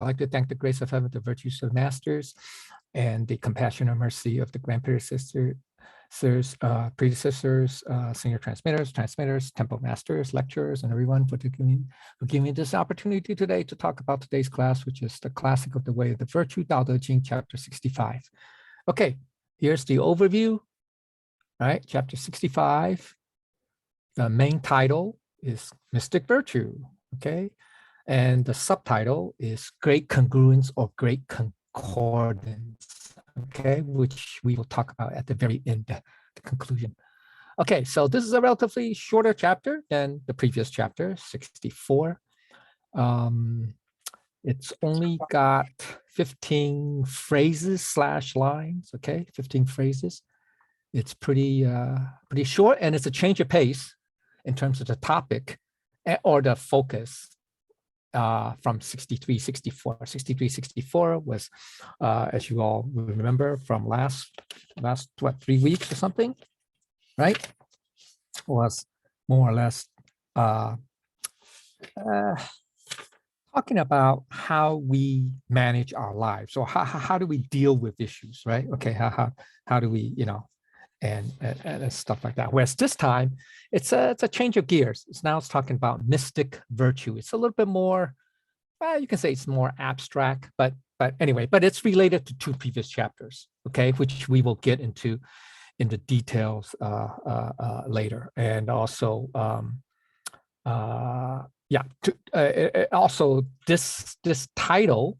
like to thank the grace of heaven, the virtues of masters, and the compassion and mercy of the grand predecessors, predecessors, senior transmitters, temple masters, lecturers, and everyone for giving me this opportunity today to talk about today's class, which is the classic of the way of the virtue, Tao Te Ching, chapter 65. Okay, here's the overview. All right, chapter 65. The main title is Mystic Virtue. Okay, and the subtitle is Great Congruence or Great Concordance, okay, which we will talk about at the very end, the conclusion. Okay, so this is a relatively shorter chapter than the previous chapter, 64. It's only got 15 phrases / lines, okay, 15 phrases. It's pretty short, and it's a change of pace in terms of the topic or the focus from 63, 64. 63, 64 was, as you all remember, from last what, 3 weeks or something, right? Was more or less talking about how we manage our lives. So how do we deal with issues, right? Okay, how do we, and stuff like that. Whereas this time, it's a change of gears. It's talking about mystic virtue. It's a little bit more, you can say it's more abstract, but anyway, but it's related to 2 previous chapters, okay, which we will get into in the details later. And also, also this title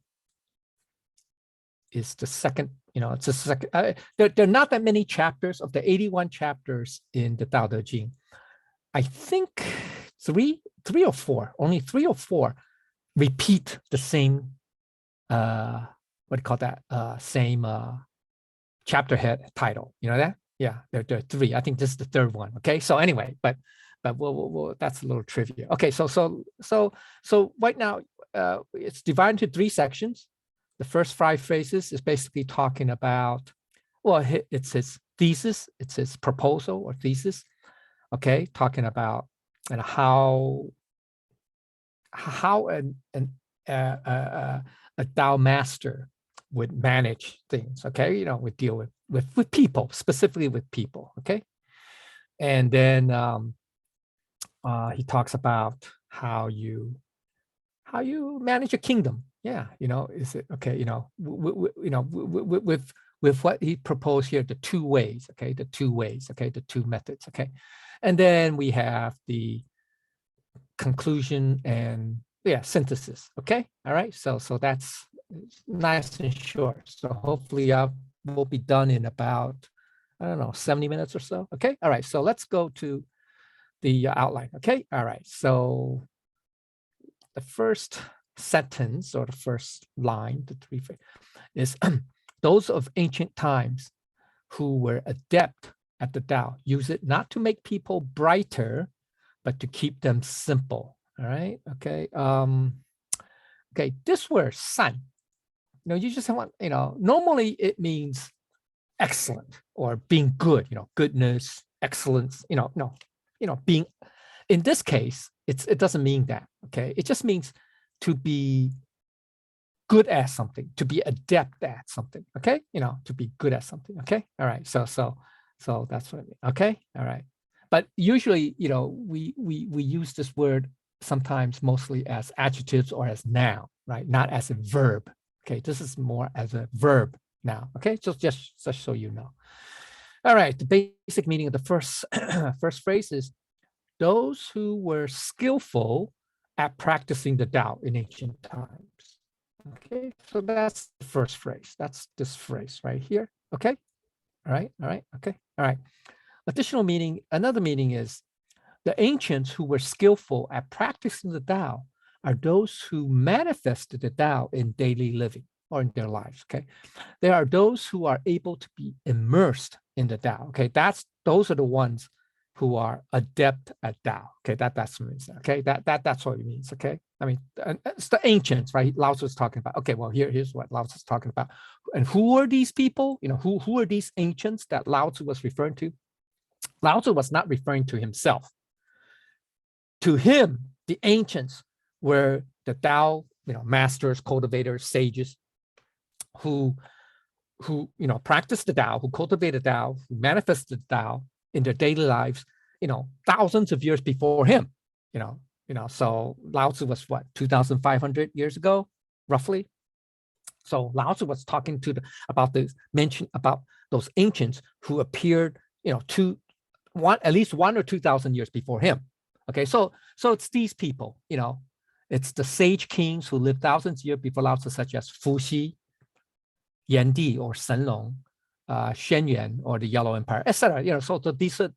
is the second. It's a second. There are not that many chapters of the 81 chapters in the Tao Te Ching. I think three or four, only 3 or 4 repeat the same, what do you call that? Same chapter head title. You know that? Yeah, there are 3. I think this is the 3rd one. Okay, so anyway, but we'll that's a little trivia. Okay, so right now it's divided into 3 sections. The first 5 phrases is basically talking about, well, it's his thesis, it's his proposal or thesis, okay, talking about and how a Tao master would manage things, okay, would deal with people, specifically with people, okay, and then he talks about how you manage a kingdom. Yeah, is it okay? With what he proposed here, the 2 ways, okay, the 2 ways, okay, the 2 methods, okay, and then we have the conclusion and synthesis, okay, all right. So that's nice and short. So hopefully we'll be done in about, I don't know, 70 minutes or so. Okay, all right. So let's go to the outline. Okay, all right. So the first sentence or the first line, the 3 is those of ancient times who were adept at the Tao use it not to make people brighter, but to keep them simple. All right. Okay. Okay. This word "san," you just want, normally it means excellent or being good. Goodness, excellence. Being. In this case, it doesn't mean that. Okay. It just means to be good at something, to be adept at something. Okay. To be good at something. Okay. All right. So that's what I mean. Okay. All right. But usually, we use this word sometimes mostly as adjectives or as noun, right? Not as a verb. Okay, this is more as a verb now. Okay, just so you know. All right, the basic meaning of the first phrase is those who were skillful at practicing the Tao in ancient times. Okay, so that's the first phrase. That's this phrase right here. Okay, all right, okay, all right. Additional meaning, another meaning is the ancients who were skillful at practicing the Tao are those who manifested the Tao in daily living or in their lives, okay? There are those who are able to be immersed in the Tao, okay? Those are the ones who are adept at Tao, okay? That's what it means, okay? That's what it means, okay? I mean, it's the ancients, right? Lao Tzu is talking about, okay, well, here's what Lao Tzu is talking about. And who are these people? Who are these ancients that Lao Tzu was referring to? Lao Tzu was not referring to himself. To him, the ancients were the Tao, masters, cultivators, sages who practiced the Tao, who cultivated Tao, who manifested Tao in their daily lives, thousands of years before him, so Lao Tzu was what, 2,500 years ago, roughly. So Lao Tzu was talking about those ancients who appeared, at least 1,000 or 2,000 years before him. Okay, so it's these people, it's the sage kings who lived thousands of years before Lao Tzu, such as Fuxi, Yan or Shenlong, Shen Yuan, or the Yellow Empire, etc. So these are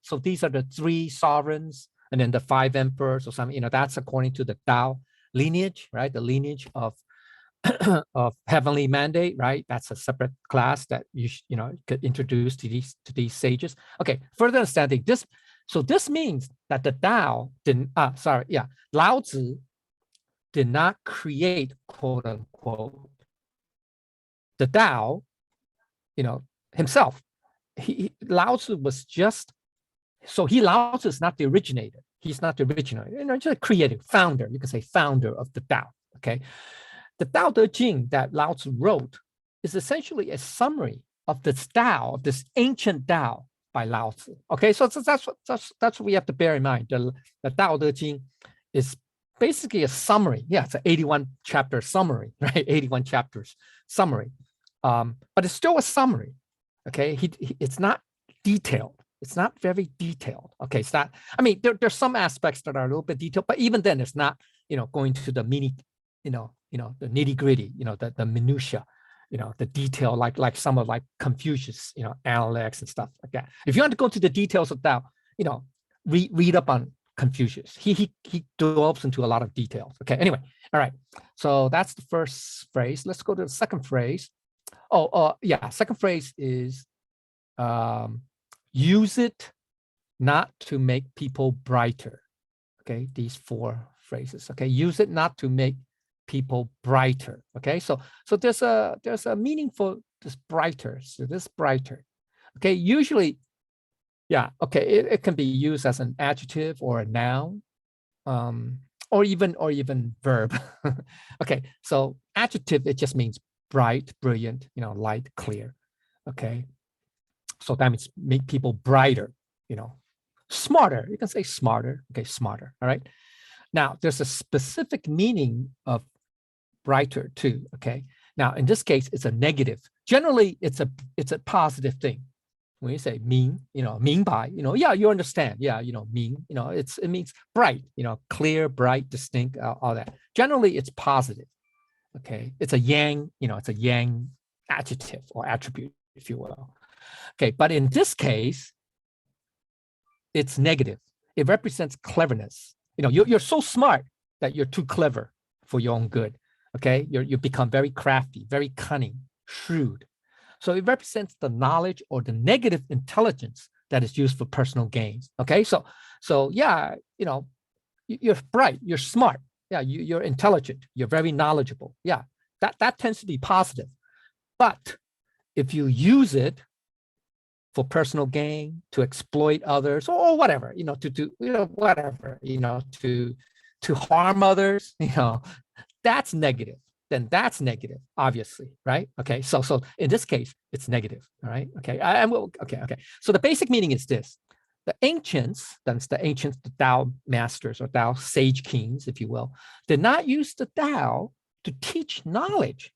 the 3 sovereigns, and then the 5 emperors or something. That's according to the Tao lineage, right? The lineage of of heavenly mandate, right? That's a separate class that you could introduce to these sages. Okay, further understanding this. So this means that the Tao Lao Tzu did not create, quote unquote, the Tao, himself. Lao Tzu was just, Lao Tzu is not the originator. He's not the originator, just a creative founder. You can say founder of the Tao. Okay, the Tao Te Ching that Lao Tzu wrote is essentially a summary of this Tao, of this ancient Tao by Lao Tzu. Okay, so that's what we have to bear in mind. The Tao Te Ching is basically a summary. Yeah, it's an 81 chapter summary, right? 81 chapters summary. But it's still a summary. Okay, it's not detailed. It's not very detailed. Okay, it's not. I mean, there's some aspects that are a little bit detailed, but even then, it's not. Going to the the nitty gritty. The minutia. The detail, like some of Confucius. Analects and stuff like that. If you want to go to the details of that, read up on Confucius. He delves into a lot of details. Okay. Anyway, all right. So that's the first phrase. Let's go to the second phrase. Second phrase is use it not to make people brighter. Okay, these 4 phrases. Okay, use it not to make people brighter. Okay, so there's a meaning for this brighter. So this brighter. Okay, usually, it can be used as an adjective or a noun, or even verb. Okay, so adjective, it just means bright, brilliant, light, clear. Okay, so that means make people brighter, smarter. You can say smarter. Okay, smarter. All right. Now there's a specific meaning of brighter too. Okay. Now in this case, it's a negative. Generally, it's a positive thing. When you say 明, 明白, you understand. Yeah, 明, it means bright, clear, bright, distinct, all that. Generally, it's positive. Okay, it's a yang, it's a yang adjective or attribute, if you will. Okay, but in this case, it's negative. It represents cleverness. You're so smart that you're too clever for your own good. Okay, you become very crafty, very cunning, shrewd. So it represents the knowledge or the negative intelligence that is used for personal gains. Okay, so yeah, you're bright, you're smart. Yeah, you're intelligent, you're very knowledgeable. Yeah, that tends to be positive. But if you use it for personal gain, to exploit others, or whatever, to do, whatever, to harm others, that's negative. Then that's negative, obviously, right? Okay, so in this case, it's negative. All right, okay, okay. So the basic meaning is this: the ancients, the Tao masters or Tao sage kings, if you will, did not use the Tao to teach knowledge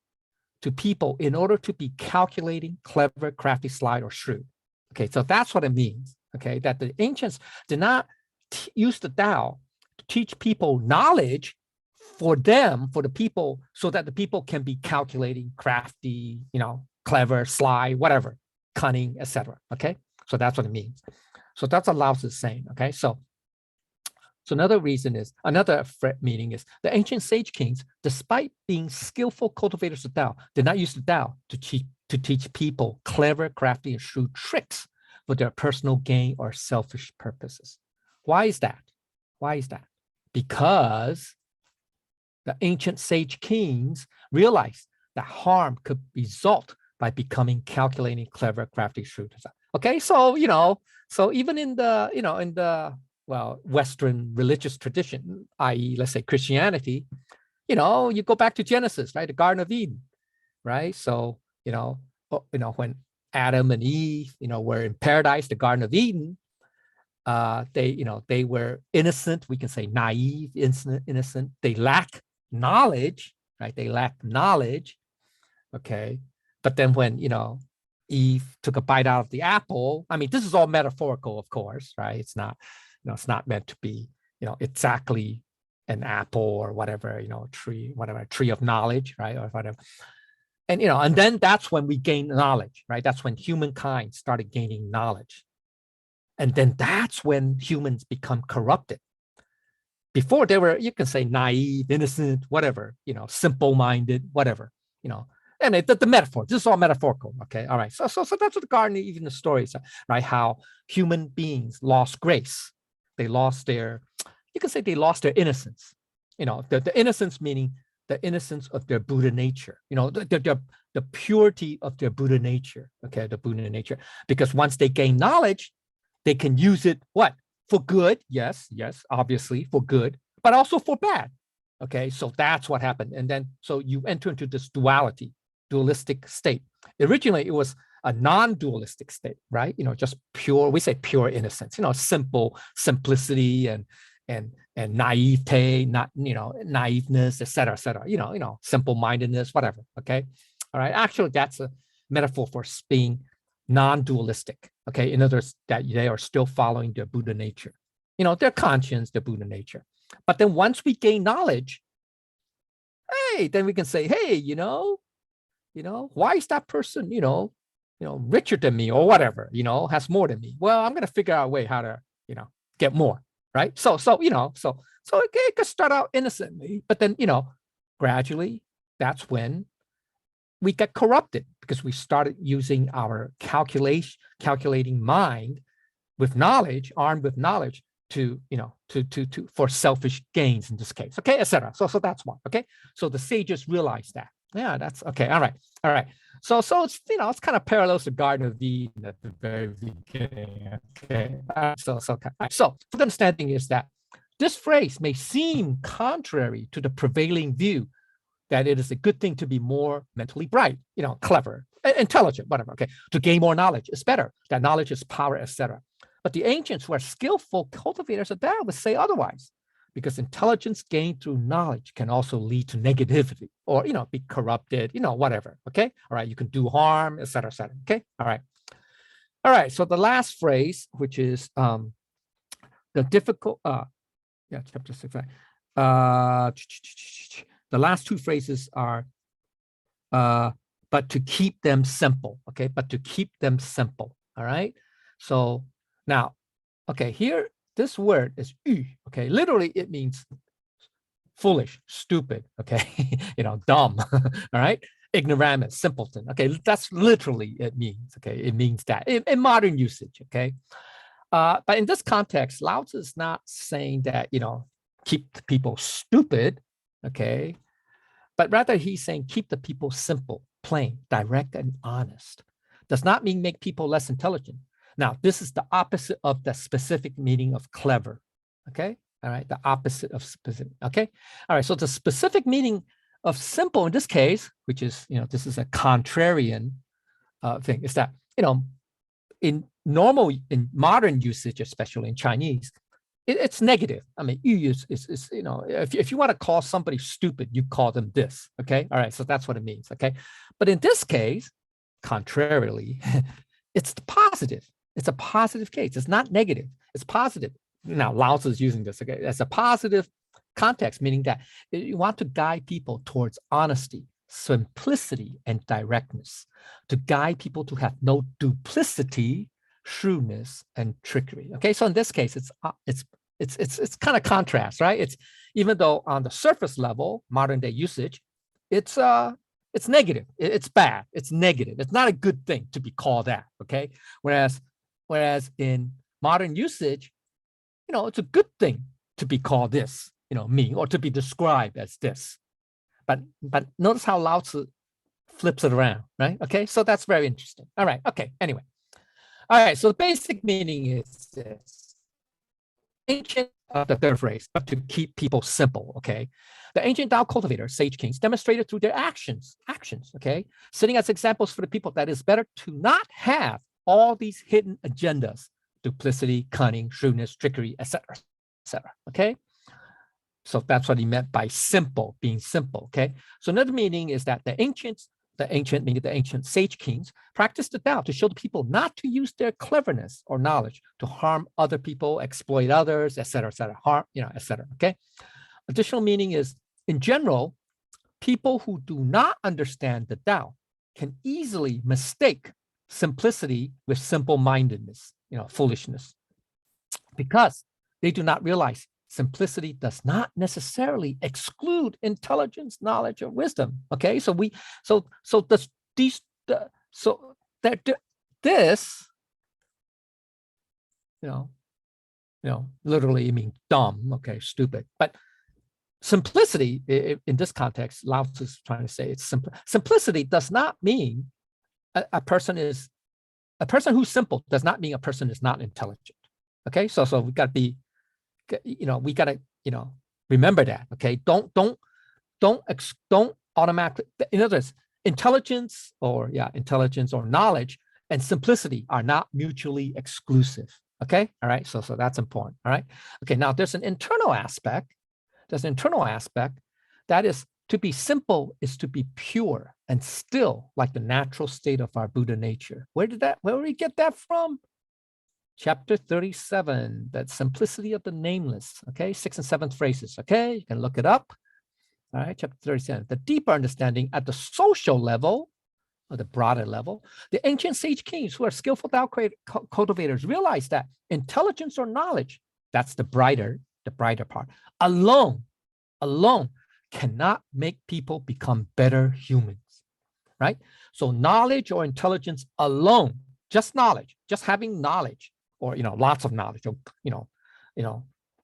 to people in order to be calculating, clever, crafty, sly, or shrewd. Okay, so that's what it means. Okay, that the ancients did not use the Tao to teach people knowledge for the people, so that the people can be calculating, crafty, clever, sly, whatever, cunning, etc. Okay, so that's what it means. So that's what Lao Tzu is saying. Okay, so another meaning is the ancient sage kings, despite being skillful cultivators of Tao, did not use the Tao to teach people clever, crafty, and shrewd tricks for their personal gain or selfish purposes. Why is that? Because the ancient sage kings realized that harm could result by becoming calculating, clever, crafty, shrewd. Okay, so so even in the Western religious tradition, i.e., let's say Christianity, you go back to Genesis, right? The Garden of Eden, right? So, when Adam and Eve, were in paradise, the Garden of Eden, they were innocent. We can say naive, innocent. They lack knowledge, right? They lack knowledge. Okay. But then when, Eve took a bite out of the apple, I mean, this is all metaphorical, of course, right? It's not, it's not meant to be, exactly an apple or whatever, tree, whatever, tree of knowledge, right? Or whatever. And then that's when we gain knowledge, right? That's when humankind started gaining knowledge. And then that's when humans become corrupted. Before they were, you can say naive, innocent, whatever, simple-minded, whatever, And the metaphor, this is all metaphorical, okay? All right, so that's what the Garden, even the stories, right? How human beings lost grace. They lost their, you can say they lost their innocence. The innocence meaning the innocence of their Buddha nature, the purity of their Buddha nature, okay? The Buddha nature. Because once they gain knowledge, they can use it, what? For good, yes, obviously for good, but also for bad, okay? So that's what happened. And then, so you enter into this dualistic state. Originally, it was a non-dualistic state, right? Just pure, we say pure innocence, simple, simplicity and naivete, not, naiveness, et cetera, simple-mindedness, whatever, okay? All right, actually, that's a metaphor for being non-dualistic, okay? In other words, that they are still following their Buddha nature, their conscience, their Buddha nature. But then once we gain knowledge, hey, then we can say, hey, why is that person, richer than me or whatever, has more than me? Well, I'm going to figure out a way how to, get more, right? So it could start out innocently, but then, gradually, that's when we get corrupted because we started using our calculating mind with knowledge, armed with knowledge to, for selfish gains in this case, okay, etc. So that's one, okay? So the sages realized that. Yeah, that's okay. All right. So it's, it's kind of parallels to Garden of Eden at the very beginning. Okay. So the understanding is that this phrase may seem contrary to the prevailing view that it is a good thing to be more mentally bright, clever, intelligent, whatever. Okay. To gain more knowledge is better. That knowledge is power, etc. But the ancients who are skillful cultivators of that would say otherwise, because intelligence gained through knowledge can also lead to negativity or, be corrupted, whatever. Okay. All right. You can do harm, etc. Okay. All right. So the last phrase, which is the difficult, chapter 6. The last two phrases are, but to keep them simple. Okay. But to keep them simple. All right. So now, okay, here, this word is yu, okay? Literally, it means foolish, stupid, okay? Dumb, all right? Ignoramus, simpleton, okay? That's literally it means, okay? It means that in modern usage, okay? But in this context, Lao Tzu is not saying that, keep the people stupid, okay? But rather he's saying keep the people simple, plain, direct, and honest. Does not mean make people less intelligent. Now, this is the opposite of the specific meaning of clever, okay? All right, the opposite of specific, okay? All right, so the specific meaning of simple in this case, which is, this is a contrarian thing, is that, in modern usage, especially in Chinese, it's negative. I mean, you use is if you want to call somebody stupid, you call them this, okay? All right, so that's what it means, okay? But in this case, contrarily, it's the positive. It's a positive case. It's not negative. It's positive. Now, Lao Tzu is using this, okay, as a positive context, meaning that you want to guide people towards honesty, simplicity, and directness, to guide people to have no duplicity, shrewdness, and trickery. Okay, so in this case, it's kind of contrast, right? It's, even though on the surface level, modern day usage, it's negative. It's bad. It's negative. It's not a good thing to be called that. Okay, whereas in modern usage, it's a good thing to be called this, me, or to be described as this. But notice how Lao Tzu flips it around, right? Okay, so that's very interesting. All right, okay, anyway. All right, so the basic meaning is this. ancient, the third phrase, but to keep people simple, okay? The ancient Tao cultivators, sage kings, demonstrated through their actions, okay? Setting as examples for the people that it's better to not have all these hidden agendas, duplicity, cunning, shrewdness, trickery, etc., okay? So that's what he meant by simple, being simple, okay? So another meaning is that the ancient meaning the ancient sage kings, practiced the Tao to show the people not to use their cleverness or knowledge to harm other people, exploit others, etc., harm, etc., okay? Additional meaning is, in general, people who do not understand the Tao can easily mistake simplicity with simple-mindedness, foolishness, because they do not realize simplicity does not necessarily exclude intelligence, knowledge, or wisdom. Okay, so this, literally mean dumb. Okay, stupid. But simplicity in this context, Lao Tzu is trying to say it's simple. Simplicity does not mean a person who's simple does not mean a person is not intelligent. Okay, so we got to be, we got to, remember that. Okay, don't automatically. In other words, intelligence or knowledge and simplicity are not mutually exclusive. Okay, all right. So that's important. All right. Okay. Now there's an internal aspect. That is, to be simple is to be pure and still, like the natural state of our Buddha nature. Where did we get that from? Chapter 37, that simplicity of the nameless, okay? 6th and 7th phrases, okay? You can look it up. All right, chapter 37. The deeper understanding at the social level, or the broader level, the ancient sage kings who are skillful Tao cultivators realize that intelligence or knowledge, that's the brighter part, alone cannot make people become better humans, right? So knowledge or intelligence alone, just having knowledge, or lots of knowledge, or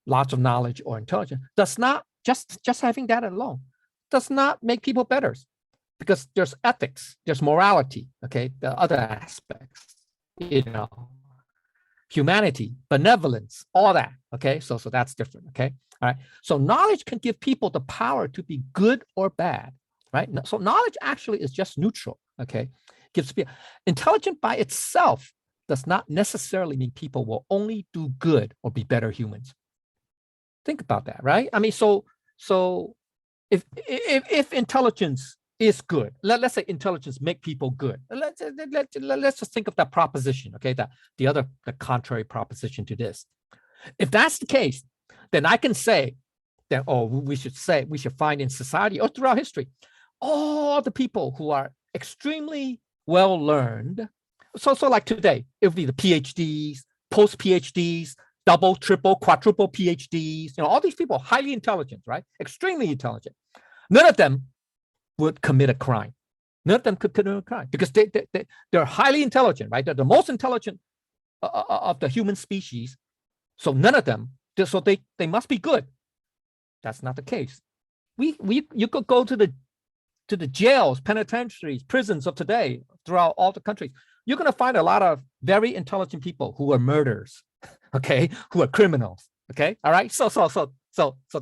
lots of knowledge or intelligence does not, just having that alone does not make people better, because there's ethics, there's morality, okay, the other aspects, humanity, benevolence, all that, okay? So that's different, okay? All right, so knowledge can give people the power to be good or bad, right? So knowledge actually is just neutral, okay? Gives people, intelligent by itself does not necessarily mean people will only do good or be better humans. Think about that, right? I mean, so if intelligence is good, let's say intelligence make people good. Let's just think of that proposition, okay? The contrary proposition to this. If that's the case, then I can say that, we should find in society or throughout history, all the people who are extremely well learned. So like today, it would be the PhDs, post-PhDs, double, triple, quadruple PhDs, all these people, highly intelligent, right? Extremely intelligent. None of them would commit a crime. None of them could commit a crime because they're highly intelligent, right? They're the most intelligent of the human species. So none of them, so they must be good. That's not the case. You could go to the jails, penitentiaries, prisons of today throughout all the countries. You're going to find a lot of very intelligent people who are murderers, okay, who are criminals, okay, all right. So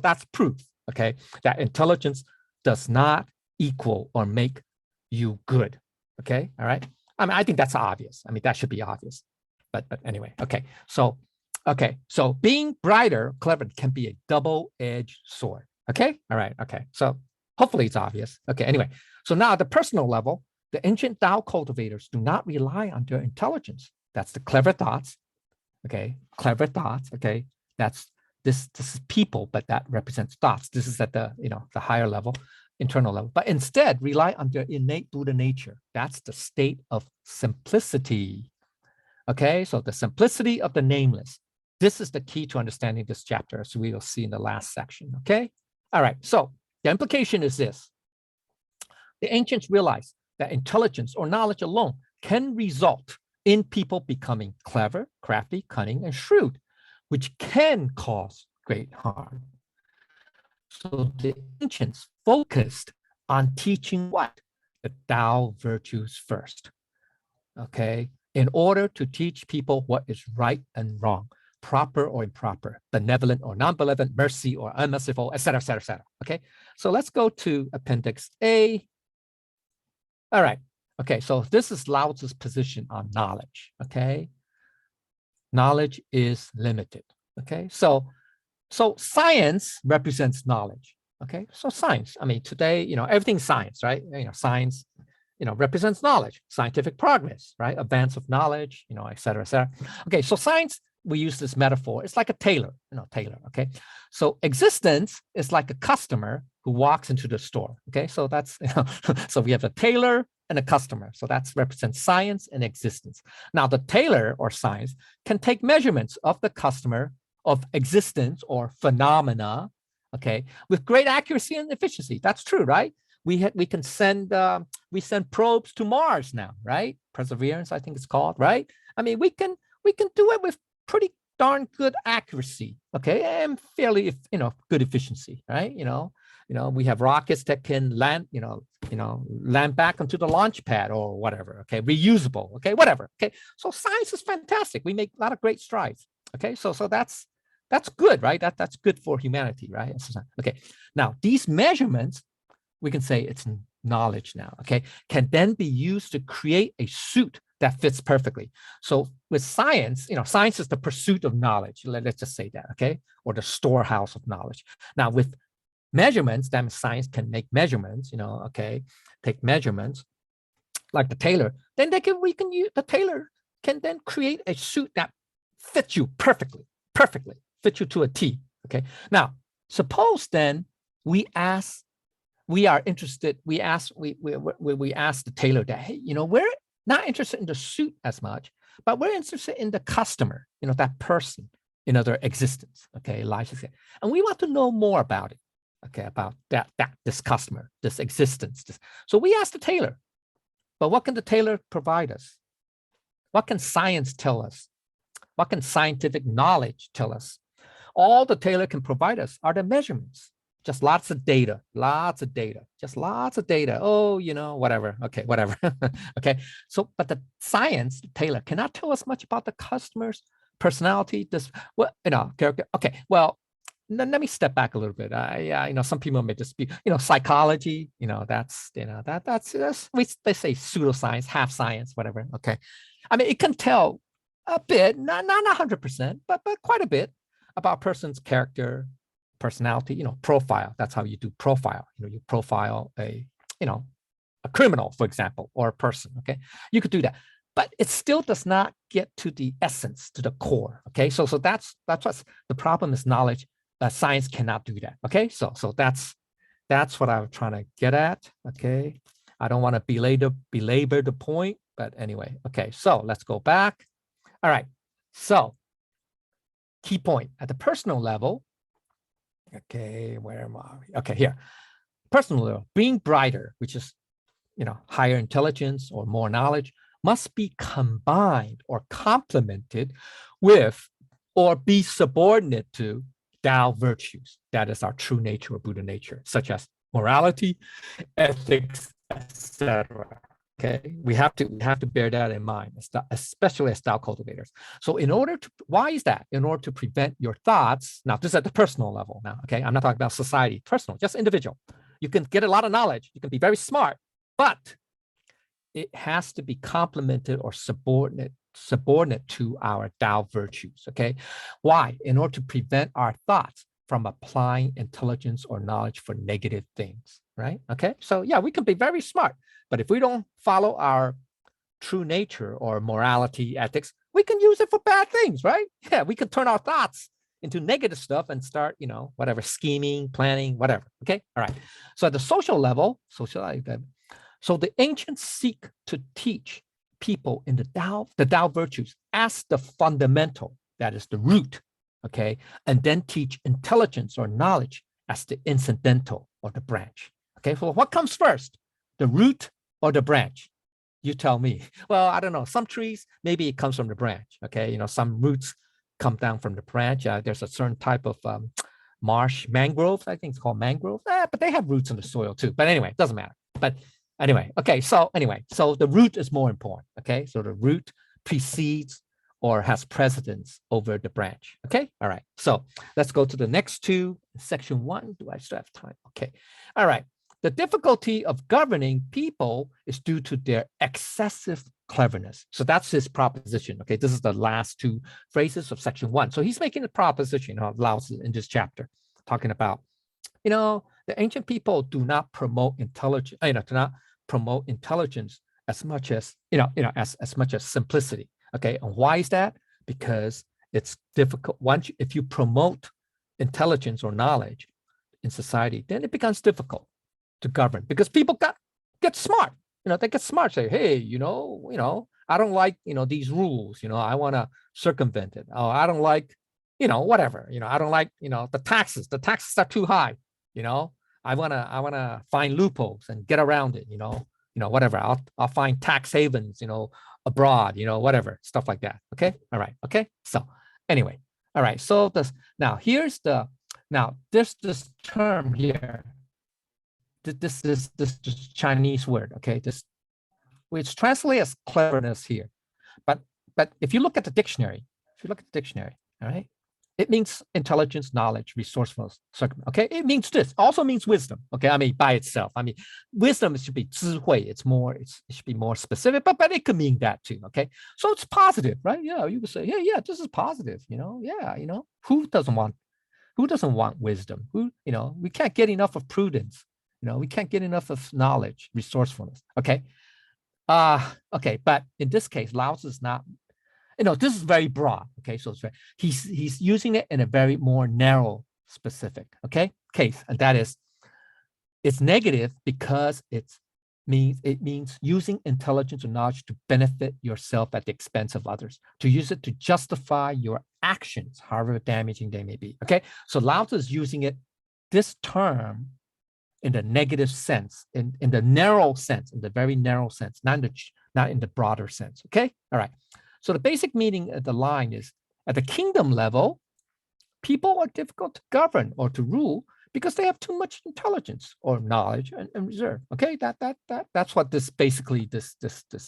that's proof, okay, that intelligence does not equal or make you good, okay, all right. I mean, I think that's obvious. I mean, that should be obvious, but anyway, okay. So being brighter, clever can be a double-edged sword, okay, all right, okay. So hopefully it's obvious, okay. Anyway, so now at the personal level, the ancient Tao cultivators do not rely on their intelligence. That's the clever thoughts, okay? Clever thoughts, okay? This is people, but that represents thoughts. This is at the the higher level, internal level. But instead, rely on their innate Buddha nature. That's the state of simplicity. Okay, so the simplicity of the nameless. This is the key to understanding this chapter, as we will see in the last section. Okay, all right. So the implication is this: the ancients realized that intelligence or knowledge alone can result in people becoming clever, crafty, cunning, and shrewd, which can cause great harm. So the ancients focused on teaching what? The Tao virtues first, okay? In order to teach people what is right and wrong, proper or improper, benevolent or non-benevolent, mercy or unmerciful, etc., etc., etc. Okay, so let's go to Appendix A. All right. Okay, so this is Lao Tzu's position on knowledge. Okay, knowledge is limited. Okay, so science represents knowledge. Okay, so science. I mean, today, everything's science, right? Science, represents knowledge, scientific progress, right? Advance of knowledge, et cetera, et cetera. Okay, so science, we use this metaphor. It's like a tailor, tailor. Okay, so existence is like a customer who walks into the store. Okay, so that's, so we have a tailor and a customer. So that represents science and existence. Now, the tailor or science can take measurements of the customer, of existence or phenomena, okay, with great accuracy and efficiency. That's true, right? We can send probes to Mars now, right? Perseverance, I think it's called, right? I mean, we can do it with pretty darn good accuracy, okay, and fairly, good efficiency, right? We have rockets that can land, land back onto the launch pad or whatever, okay, reusable, okay, whatever, okay. So science is fantastic. We make a lot of great strides, okay. So that's good, right? That's good for humanity, right? Okay. Now these measurements, we can say it's knowledge now, okay, can then be used to create a suit that fits perfectly. So with science, science is the pursuit of knowledge. Let's just say that, okay, or the storehouse of knowledge. Now with measurements, that means science can make measurements, okay, take measurements like the tailor. Then the tailor can then create a suit that fits you perfectly, fits you to a T. Okay. Now, suppose then we ask the tailor that, hey, we're not interested in the suit as much, but we're interested in the customer, that person, their existence, okay, life, and we want to know more about it, okay, about this customer, this existence. So we ask the tailor, but what can the tailor provide us? What can science tell us? What can scientific knowledge tell us? All the tailor can provide us are the measurements. Just lots of data, just lots of data. Oh, whatever. Okay, whatever. Okay. So, but the science, the tailor cannot tell us much about the customer's personality, character. Okay. Well, let me step back a little bit. Some people may just be, psychology. They say pseudoscience, half science, whatever. Okay. I mean, it can tell a bit, not 100%, but quite a bit about a person's character, personality, profile. That's how you do profile. You profile a criminal, for example, or a person. Okay, you could do that, but it still does not get to the essence, to the core. Okay, so that's what's the problem is knowledge. Science cannot do that. Okay, so that's what I'm trying to get at. Okay, I don't want to belabor the point, but anyway. Okay, so let's go back. All right, so key point at the personal level. Okay, where am I? Okay, here. Personal level, being brighter, which is, higher intelligence or more knowledge, must be combined or complemented with or be subordinate to Tao virtues. That is our true nature or Buddha nature, such as morality, ethics, etc. Okay, we have to bear that in mind, especially as Tao cultivators. So why is that? In order to prevent your thoughts, now this is at the personal level now, okay? I'm not talking about society, personal, just individual. You can get a lot of knowledge, you can be very smart, but it has to be complemented or subordinate to our Tao virtues, okay? Why? In order to prevent our thoughts from applying intelligence or knowledge for negative things, right? Okay, so yeah, we can be very smart, but if we don't follow our true nature or morality, ethics, we can use it for bad things, right? Yeah, we can turn our thoughts into negative stuff and start, whatever, scheming, planning, whatever, okay? All right, so at the social level, so the ancients seek to teach people in the Tao virtues as the fundamental, that is the root, okay? And then teach intelligence or knowledge as the incidental or the branch, okay? So what comes first, the root or the branch? You tell me. Well, I don't know. Some trees, maybe it comes from the branch, okay? Some roots come down from the branch. There's a certain type of marsh mangroves, I think it's called mangroves, but they have roots in the soil too. But anyway, it doesn't matter. But anyway, okay, so the root is more important, okay? So the root precedes or has precedence over the branch. Okay, all right. So let's go to the next two. Section 1, do I still have time? Okay, all right. The difficulty of governing people is due to their excessive cleverness. So that's his proposition. Okay, this is the last two phrases of section 1. So he's making a proposition of Lao Tzu in this chapter, talking about, the ancient people do not promote intelligence, do not promote intelligence as much as, as much as simplicity. Okay, and why is that? Because it's difficult. If you promote intelligence or knowledge in society, then it becomes difficult to govern, because people get smart. They get smart. Say, hey, I don't like these rules. I want to circumvent it. Oh, I don't like, whatever. I don't like the taxes. The taxes are too high. I wanna find loopholes and get around it. Whatever. I'll find tax havens. Abroad. Whatever, stuff like that. Okay. All right. Okay. So anyway. All right. So there's this term here. This is Chinese word, okay? Which translates as cleverness here, but if you look at the dictionary, all right, it means intelligence, knowledge, resourcefulness. Okay, it means this. Also means wisdom. Okay, I mean by itself. I mean wisdom should be 智慧. It should be more specific, but it could mean that too. Okay, so it's positive, right? Yeah, you could say, yeah, this is positive. Who doesn't want wisdom? We can't get enough of prudence. We can't get enough of knowledge, resourcefulness. Okay. Okay. But in this case, Lao Tzu is not, this is very broad. Okay. So he's using it in a very more narrow, specific, okay, case. And that is, it's negative because it means using intelligence or knowledge to benefit yourself at the expense of others, to use it to justify your actions, however damaging they may be. Okay. So Lao Tzu is using this term in the negative sense, in the narrow sense, in the very narrow sense, not in the broader sense. Okay, all right. So the basic meaning of the line is, at the kingdom level, people are difficult to govern or to rule because they have too much intelligence or knowledge and reserve. Okay, that's what this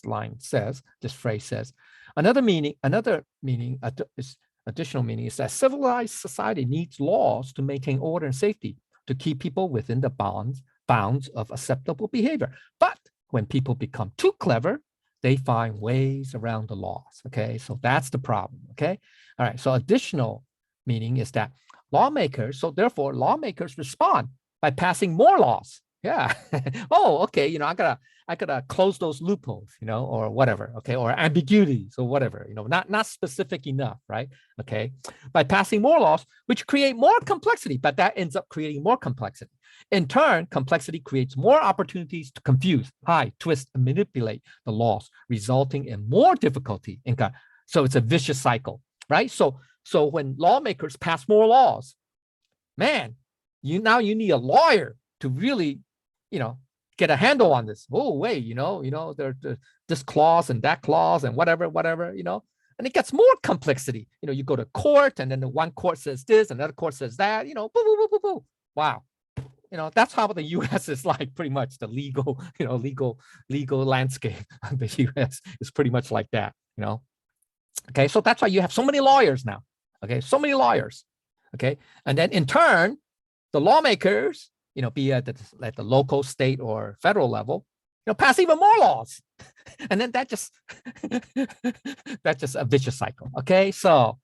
line says. This phrase says. Another meaning, additional meaning is that civilized society needs laws to maintain order and safety, to keep people within the bounds of acceptable behavior. But when people become too clever, they find ways around the laws. Okay, so that's the problem. Okay, all right. So additional meaning is that lawmakers respond by passing more laws. Yeah. Oh, okay. I gotta close those loopholes, or whatever. Okay, or ambiguities or whatever. Not specific enough, right? Okay, by passing more laws, which create more complexity, but that ends up creating more complexity. In turn, complexity creates more opportunities to confuse, hide, twist, and manipulate the laws, resulting in more difficulty. So it's a vicious cycle, right? So when lawmakers pass more laws, man, you need a lawyer to really, get a handle on this. Oh, wait, there's this clause and that clause and whatever, and it gets more complexity. You go to court, and then the one court says this, another court says that, boo, boo, boo, boo, boo. Wow. That's how the U.S. is like. Pretty much the legal landscape of the U.S. is pretty much like that. Okay, so that's why you have so many lawyers now. Okay, so many lawyers. Okay, and then in turn, the lawmakers, be at the local, state, or federal level, pass even more laws, and then that's just a vicious cycle. Okay, so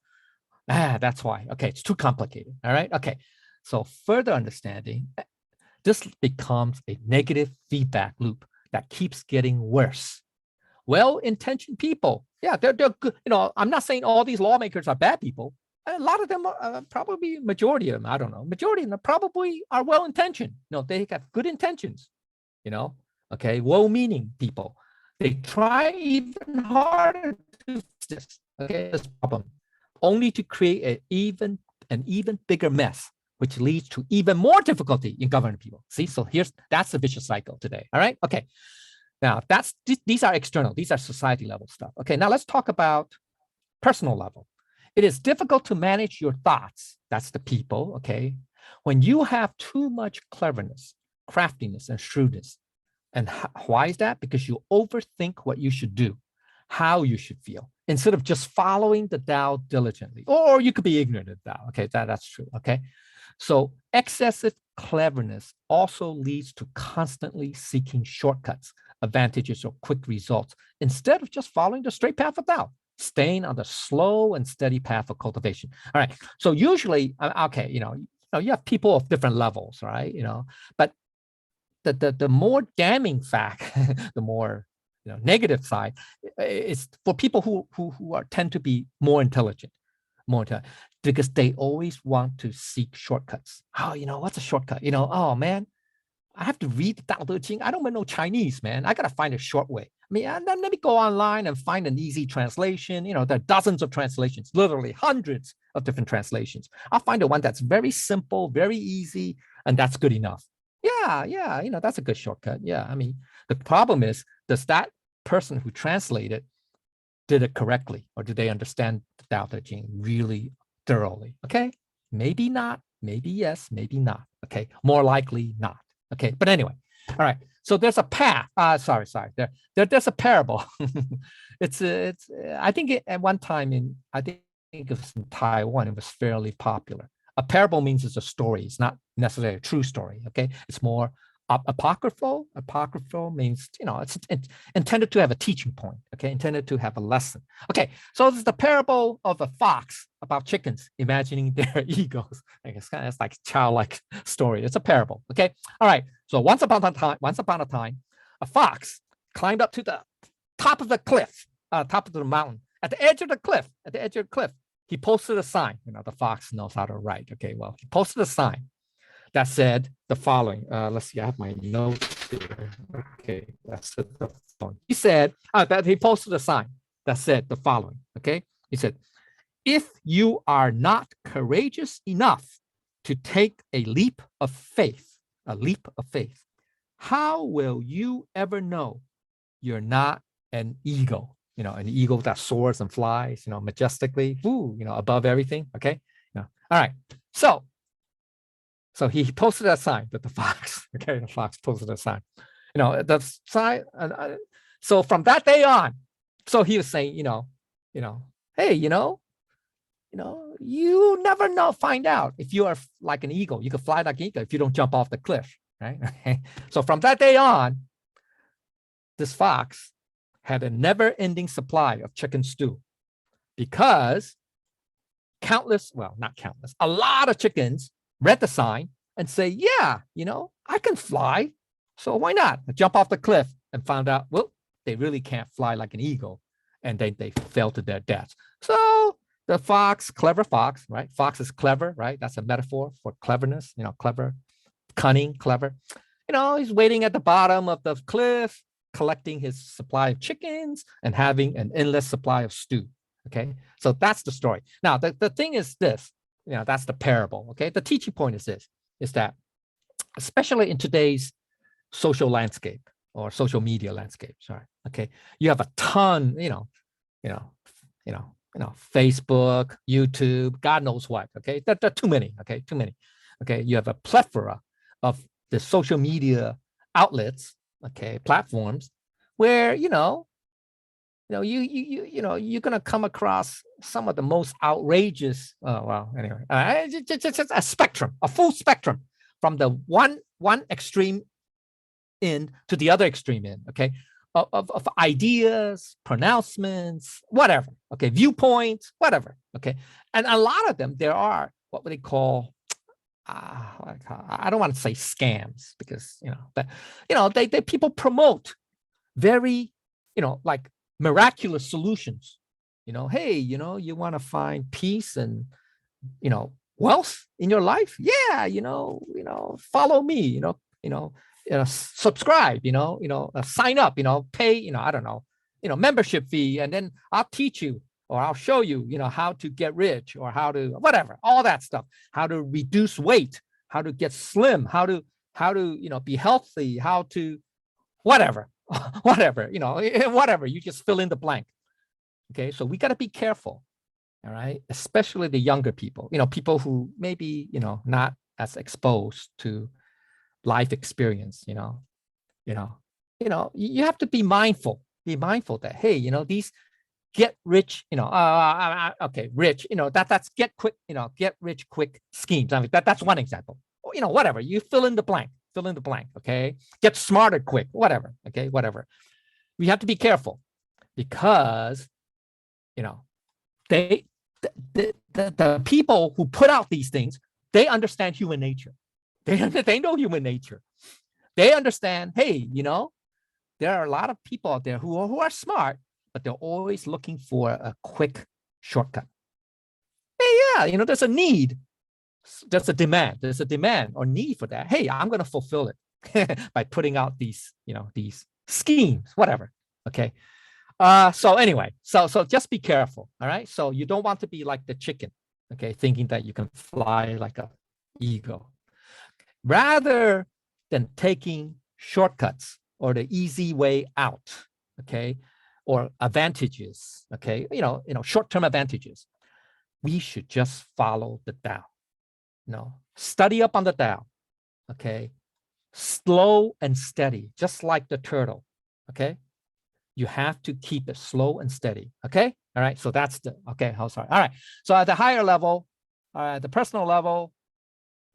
that's why. Okay, it's too complicated. All right. Okay, so further understanding, this becomes a negative feedback loop that keeps getting worse. Well-intentioned people, yeah, they're good. I'm not saying all these lawmakers are bad people. A lot of them are probably, majority of them, I don't know, majority of them probably are well-intentioned. They have good intentions, okay, well-meaning people. They try even harder to fix this, okay, this problem, only to create an even bigger mess, which leads to even more difficulty in governing people. See, so that's the vicious cycle today. All right, okay. Now these are external, these are society level stuff. Okay, now let's talk about personal level. It is difficult to manage your thoughts. That's the people, okay? When you have too much cleverness, craftiness, and shrewdness. And why is that? Because you overthink what you should do, how you should feel. instead of just following the Tao diligently. Or you could be ignorant of Tao. Okay, that's true. Okay. So excessive cleverness also leads to constantly seeking shortcuts, advantages, or quick results, instead of just following the straight path of Tao, staying on the slow and steady path of cultivation. All right. So usually, okay, you have people of different levels, right? But the more damning fact, the more negative side is for people who tend to be more intelligent, because they always want to seek shortcuts. Oh, what's a shortcut? Oh man, I have to read the Tao Te Ching. I don't know Chinese, man. I gotta find a short way. I mean, then let me go online and find an easy translation. There are dozens of translations, literally hundreds of different translations. I'll find the one that's very simple, very easy, and that's good enough. Yeah, that's a good shortcut. Yeah, I mean, the problem is, does that person who translated did it correctly, or do they understand the Tao Te Ching really thoroughly? Okay, maybe not, maybe yes, maybe not. Okay, more likely not. Okay, but anyway, all right. So there's a path. Sorry. There's a parable. it's I think at one time I think it was in Taiwan, it was fairly popular. A parable means it's a story. It's not necessarily a true story. Okay, it's more apocryphal. Apocryphal means it's intended to have a teaching point. Okay, intended to have a lesson. Okay, so this is the parable of a fox about chickens imagining their egos. It's like childlike story. It's a parable. Okay, all right. So once upon a time, a fox climbed up to the top of the cliff, top of the mountain, at the edge of the cliff. He posted a sign. The fox knows how to write. Okay, well, he posted a sign that said the following. Let's see, I have my notes here. Okay, that's the following. He said that he posted a sign that said the following. Okay, he said, if you are not courageous enough to take a leap of faith, how will you ever know you're not an eagle? An eagle that soars and flies, majestically, above everything. Okay. All right. So he posted that sign that the fox posted a sign, the sign. So from that day on, so he was saying, hey, you never find out if you are like an eagle. You can fly like an eagle if you don't jump off the cliff, right? So from that day on, this fox had a never-ending supply of chicken stew, because a lot of chickens read the sign and say, yeah, I can fly, so why not? I jump off the cliff, and found out, well, they really can't fly like an eagle, and they fell to their deaths. So the fox, clever fox, right? Fox is clever, right? That's a metaphor for cleverness, clever, cunning, clever. He's waiting at the bottom of the cliff, collecting his supply of chickens and having an endless supply of stew. Okay, so that's the story. Now, the thing is this, that's the parable. Okay, the teaching point is this, is that especially in today's social landscape or social media landscape, sorry. Okay, you have a ton, Facebook, YouTube, God knows what. Okay, there are too many. Okay, too many. Okay, you have a plethora of the social media outlets, okay, platforms, where you're gonna come across some of the most outrageous. Anyway, just a spectrum, a full spectrum, from the one extreme end to the other extreme end. Okay, of ideas, pronouncements, whatever. Okay, viewpoints, whatever. Okay, and a lot of them, there are what they call, I don't want to say scams, because they people promote very like miraculous solutions. Hey, you want to find peace and wealth in your life? Yeah, follow me. Subscribe. Sign up. Pay. I don't know. Membership fee, and then I'll teach you, or I'll show you, how to get rich, or how to whatever, all that stuff, how to reduce weight, how to get slim, how to be healthy, how to whatever, whatever, you just fill in the blank. Okay, so we got to be careful, all right, especially the younger people, people who maybe, not as exposed to life experience, you have to be mindful that, hey, get rich, okay, rich, that's get quick, get rich quick schemes. I mean, that's one example. Or, whatever, you fill in the blank, okay? Get smarter quick, whatever, okay, whatever. We have to be careful because, the people who put out these things, they understand human nature. They know human nature. They understand, hey, there are a lot of people out there who are smart, but they're always looking for a quick shortcut. Hey, yeah, there's a need. There's a demand or need for that. Hey, I'm going to fulfill it by putting out these, these schemes, whatever. Okay. So anyway, so just be careful. All right. So you don't want to be like the chicken, okay, thinking that you can fly like an eagle. Rather than taking shortcuts or the easy way out, okay, or advantages, okay, short-term advantages, we should just follow the Tao. Study up on the Tao, okay, slow and steady, just like the turtle, okay. You have to keep it slow and steady, okay. All right, so that's the, okay, oh, sorry. All right, so at the higher level, the personal level,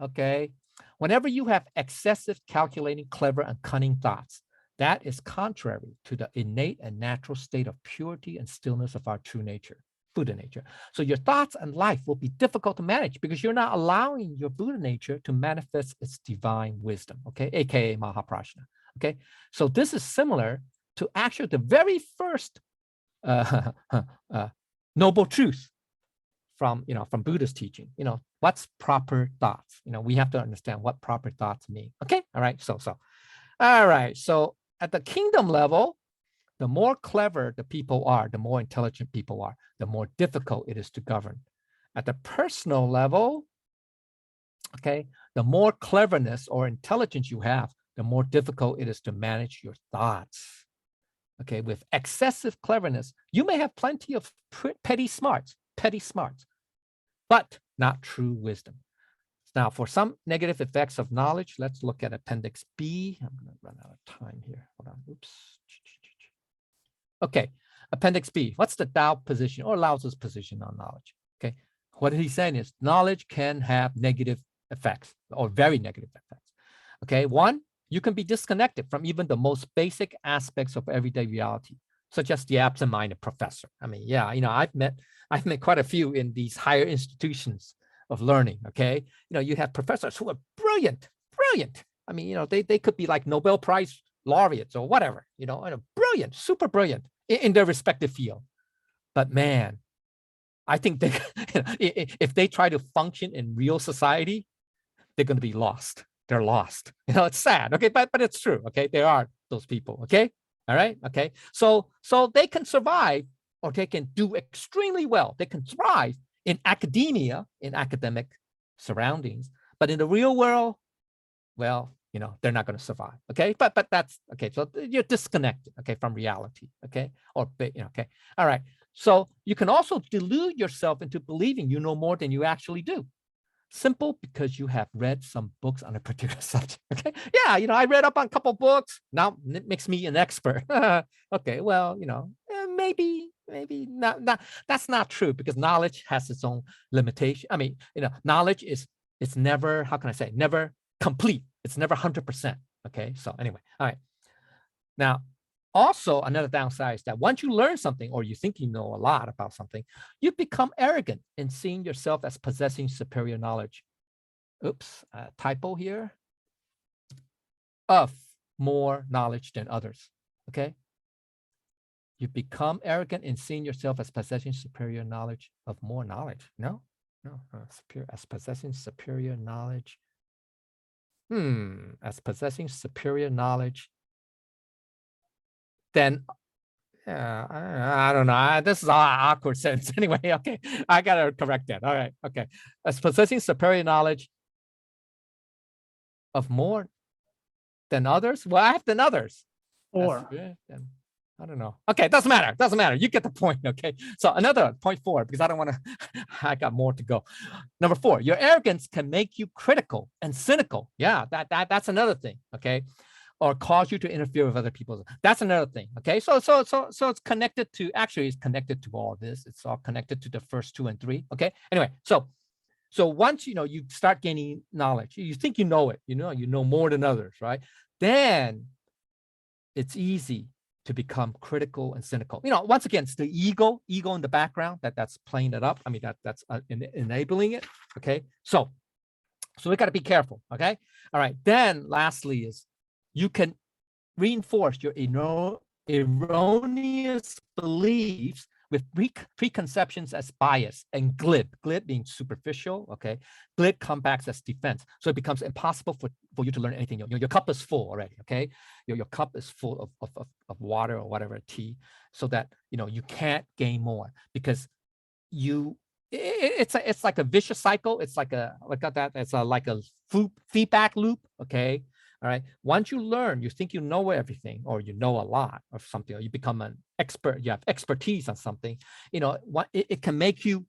okay, whenever you have excessive, calculating, clever, and cunning thoughts, that is contrary to the innate and natural state of purity and stillness of our true nature, Buddha nature. So your thoughts and life will be difficult to manage because you're not allowing your Buddha nature to manifest its divine wisdom, okay, aka Mahaprajna, okay? So this is similar to actually the very first noble truth from Buddha's teaching. What's proper thoughts? We have to understand what proper thoughts mean. Okay, all right. So all right. So at the kingdom level, the more clever the people are, the more intelligent people are, the more difficult it is to govern. At the personal level, okay, the more cleverness or intelligence you have, the more difficult it is to manage your thoughts. Okay, with excessive cleverness, you may have plenty of petty smarts, but not true wisdom. Now, for some negative effects of knowledge, let's look at Appendix B. I'm going to run out of time here. Hold on. Oops. Okay, Appendix B. What's the Tao position or Lao Tzu's position on knowledge? Okay, what he's saying is knowledge can have negative effects or very negative effects. Okay, one, you can be disconnected from even the most basic aspects of everyday reality, such as the absent-minded professor. I mean, yeah, I've met quite a few in these higher institutions of learning. Okay, you have professors who are brilliant. I mean, they could be like Nobel Prize laureates or whatever. Brilliant, super brilliant in their respective field. But man, I think they, if they try to function in real society, they're going to be lost. They're lost. It's sad. Okay, but it's true. Okay, there are those people. Okay, all right. Okay, so they can survive, or they can do extremely well. They can thrive in academia, in academic surroundings, but in the real world, well, they're not going to survive. Okay, but that's okay. So you're disconnected. Okay, from reality. Okay, or okay, all right. So you can also delude yourself into believing you know more than you actually do. Simple because you have read some books on a particular subject. Okay, yeah, I read up on a couple books. Now it makes me an expert. Okay, well, maybe not. That's not true because knowledge has its own limitation. I mean, knowledge it's never, how can I say, never complete. It's never 100%. Okay, so anyway, all right. Now, also another downside is that once you learn something or you think you know a lot about something, you become arrogant in seeing yourself as possessing superior knowledge. Oops, typo here. Of more knowledge than others. Okay. You become arrogant in seeing yourself as possessing superior knowledge of more knowledge. No, superior, as possessing superior knowledge. As possessing superior knowledge. Then I don't know. This is an awkward sentence anyway. Okay, I gotta correct that. All right. Okay, as possessing superior knowledge of more than others. Well, I have than others. Or I don't know. Okay, doesn't matter. Doesn't matter. You get the point. Okay. So another point 4, because I don't want to. I got more to go. Number 4, your arrogance can make you critical and cynical. Yeah, that's another thing. Okay. or cause you to interfere with other people. That's another thing. Okay, so it's connected to, actually it's connected to all this. It's all connected to the first 2 and 3. Okay, anyway, so once you start gaining knowledge, you think you know it, you know more than others, right? Then it's easy to become critical and cynical. Once again, it's the ego in the background that's playing it up. I mean, that's enabling it. Okay, so we got to be careful. Okay, all right. Then lastly is you can reinforce your erroneous beliefs with preconceptions as bias and glib being superficial. Okay, glib comes as defense, so it becomes impossible for you to learn anything. Your cup is full already. Okay, your cup is full of water or whatever, tea, so that you can't gain more because it's like a vicious cycle. It's like a like a feedback loop. Okay. All right. Once you learn, you think you know everything, or you know a lot of something, or you become an expert, you have expertise on something, it can make you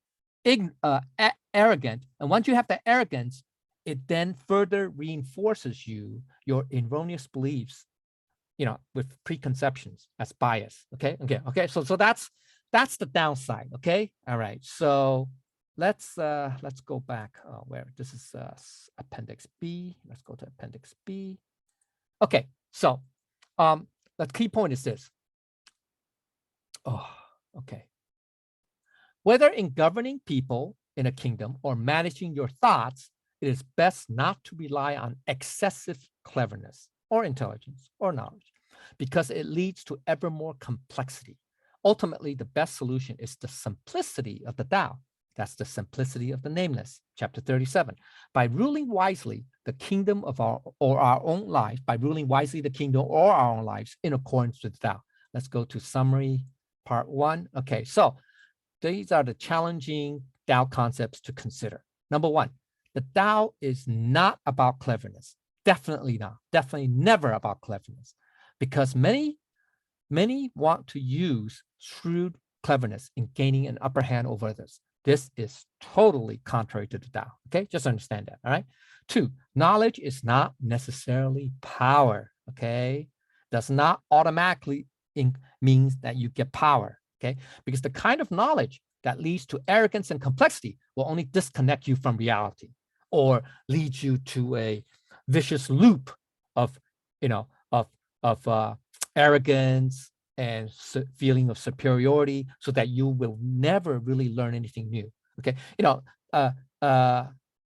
arrogant. And once you have that arrogance, it then further reinforces your erroneous beliefs, with preconceptions as bias. Okay. So that's the downside. Okay. All right. So let's go back where this is Appendix B. Let's go to Appendix B. Okay. So the key point is this. Oh, okay. Whether in governing people in a kingdom or managing your thoughts, it is best not to rely on excessive cleverness or intelligence or knowledge, because it leads to ever more complexity. Ultimately, the best solution is the simplicity of the Tao. That's the simplicity of the nameless, chapter 37. By ruling wisely the kingdom of our own life, by ruling wisely the kingdom or our own lives in accordance with Tao. Let's go to summary part 1. Okay, so these are the challenging Tao concepts to consider. Number 1, the Tao is not about cleverness. Definitely not. Definitely never about cleverness, because many want to use shrewd cleverness in gaining an upper hand over others. This is totally contrary to the Tao. Okay, just understand that. All right. 2, knowledge is not necessarily power. Okay, does not automatically means that you get power. Okay, because the kind of knowledge that leads to arrogance and complexity will only disconnect you from reality, or lead you to a vicious loop of arrogance and feeling of superiority, so that you will never really learn anything new. Okay,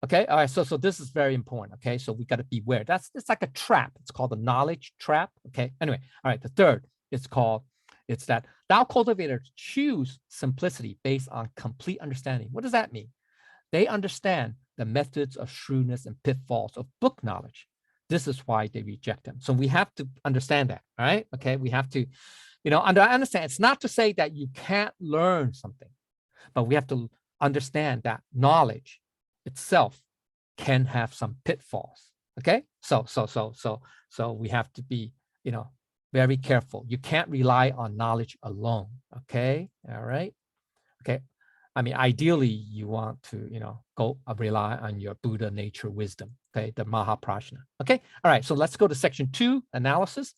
okay, all right. So this is very important. Okay, so we got to beware. It's like a trap. It's called the knowledge trap. Okay. Anyway, all right. The third, it's that Tao cultivators choose simplicity based on complete understanding. What does that mean? They understand the methods of shrewdness and pitfalls of book knowledge. This is why they reject them. So we have to understand that. All right. Okay. We have to, understand. It's not to say that you can't learn something, but we have to understand that knowledge itself can have some pitfalls. Okay. So we have to be, very careful. You can't rely on knowledge alone. Okay. All right. Okay. I mean, ideally, you want to, go rely on your Buddha nature wisdom, okay, the Mahaprajna. Okay, all right, so let's go to section 2, analysis.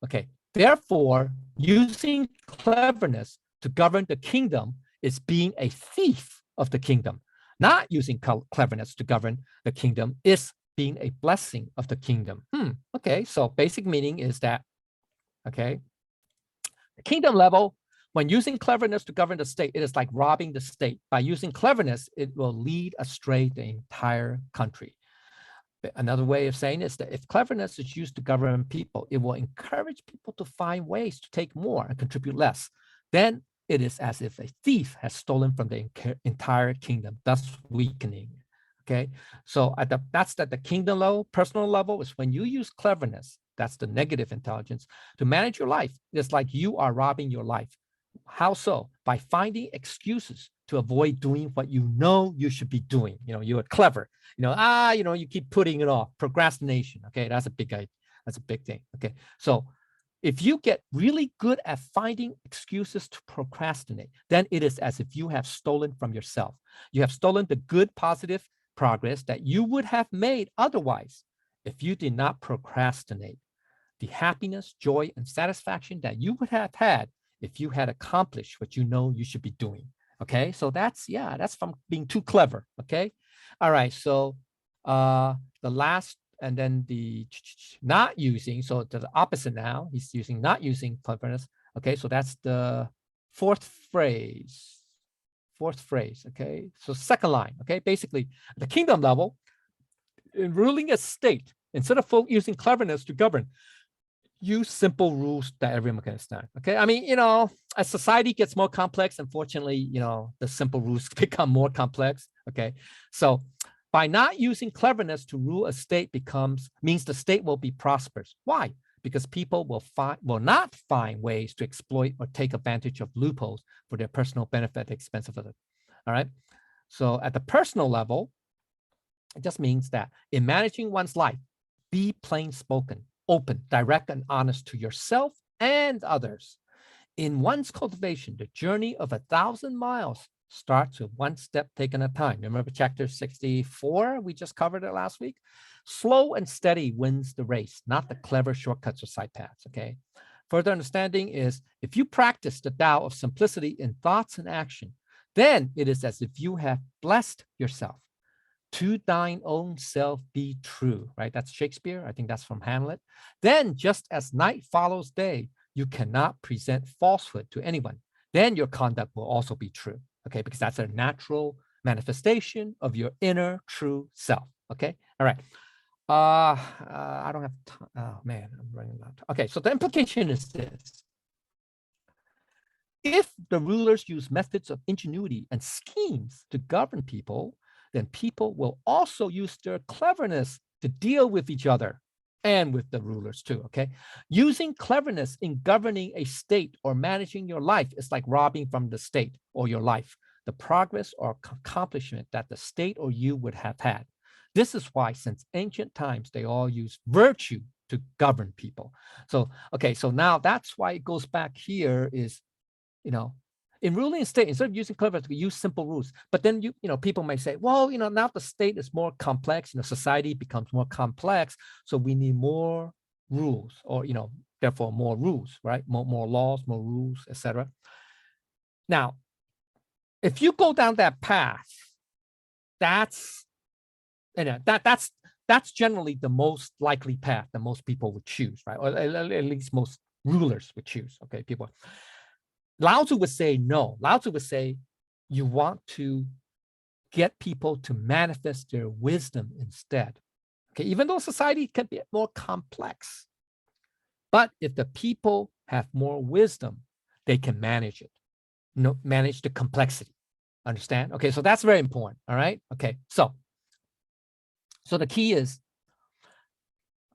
Okay, therefore, using cleverness to govern the kingdom is being a thief of the kingdom. Not using cleverness to govern the kingdom is being a blessing of the kingdom. Okay, so basic meaning is that, okay, the kingdom level, when using cleverness to govern the state, it is like robbing the state. By using cleverness, it will lead astray the entire country. Another way of saying is that if cleverness is used to govern people, it will encourage people to find ways to take more and contribute less. Then it is as if a thief has stolen from the entire kingdom, thus weakening. Okay, so that's at the kingdom level. Personal level is when you use cleverness, that's the negative intelligence, to manage your life. It's like you are robbing your life. How so? By finding excuses to avoid doing what you know you should be doing. You are clever. You keep putting it off. Procrastination. Okay, that's a big thing. Okay, so if you get really good at finding excuses to procrastinate, then it is as if you have stolen from yourself. You have stolen the good, positive progress that you would have made otherwise if you did not procrastinate. the happiness, joy, and satisfaction that you would have had if you had accomplished what you know you should be doing. Okay, so that's from being too clever. Okay, all right. So the last, and then the not using. So the opposite now. He's using not using cleverness. Okay, so that's the fourth phrase. Okay, so second line. Okay, basically at the kingdom level, in ruling a state, instead of using cleverness to govern, use simple rules that everyone can understand. Okay, I mean, as society gets more complex, unfortunately, the simple rules become more complex. Okay, so by not using cleverness to rule a state means the state will be prosperous. Why? Because people will not find ways to exploit or take advantage of loopholes for their personal benefit at the expense of others. All right. So at the personal level, it just means that in managing one's life, be plain spoken, open, direct, and honest to yourself and others. In one's cultivation, the journey of 1,000 miles starts with one step taken at a time. Remember chapter 64? We just covered it last week. Slow and steady wins the race, not the clever shortcuts or side paths. Okay. Further understanding is if you practice the Tao of simplicity in thoughts and action, then it is as if you have blessed yourself. To thine own self be true, right? That's Shakespeare. I think that's from Hamlet. Then just as night follows day, you cannot present falsehood to anyone. Then your conduct will also be true, okay? Because that's a natural manifestation of your inner true self, okay? All right. I don't have time. Oh man, I'm running out. Okay, so the implication is this. If the rulers use methods of ingenuity and schemes to govern people, then people will also use their cleverness to deal with each other and with the rulers too, okay? Using cleverness in governing a state or managing your life is like robbing from the state or your life, the progress or accomplishment that the state or you would have had. This is why since ancient times, they all use virtue to govern people. So, okay, so now that's why it goes back here is, in ruling a state, instead of using cleverness, we use simple rules. But then people may say, well, now the state is more complex, society becomes more complex, so we need more rules, or therefore more rules, right? More laws, more rules, etc. Now, if you go down that path, that's generally the most likely path that most people would choose, right? Or at least most rulers would choose. Okay, people. Lao Tzu would say no. Lao Tzu would say you want to get people to manifest their wisdom instead. Okay, even though society can be more complex, but if the people have more wisdom, they can manage it, manage the complexity. Understand? Okay, so that's very important. All right. Okay, so the key is,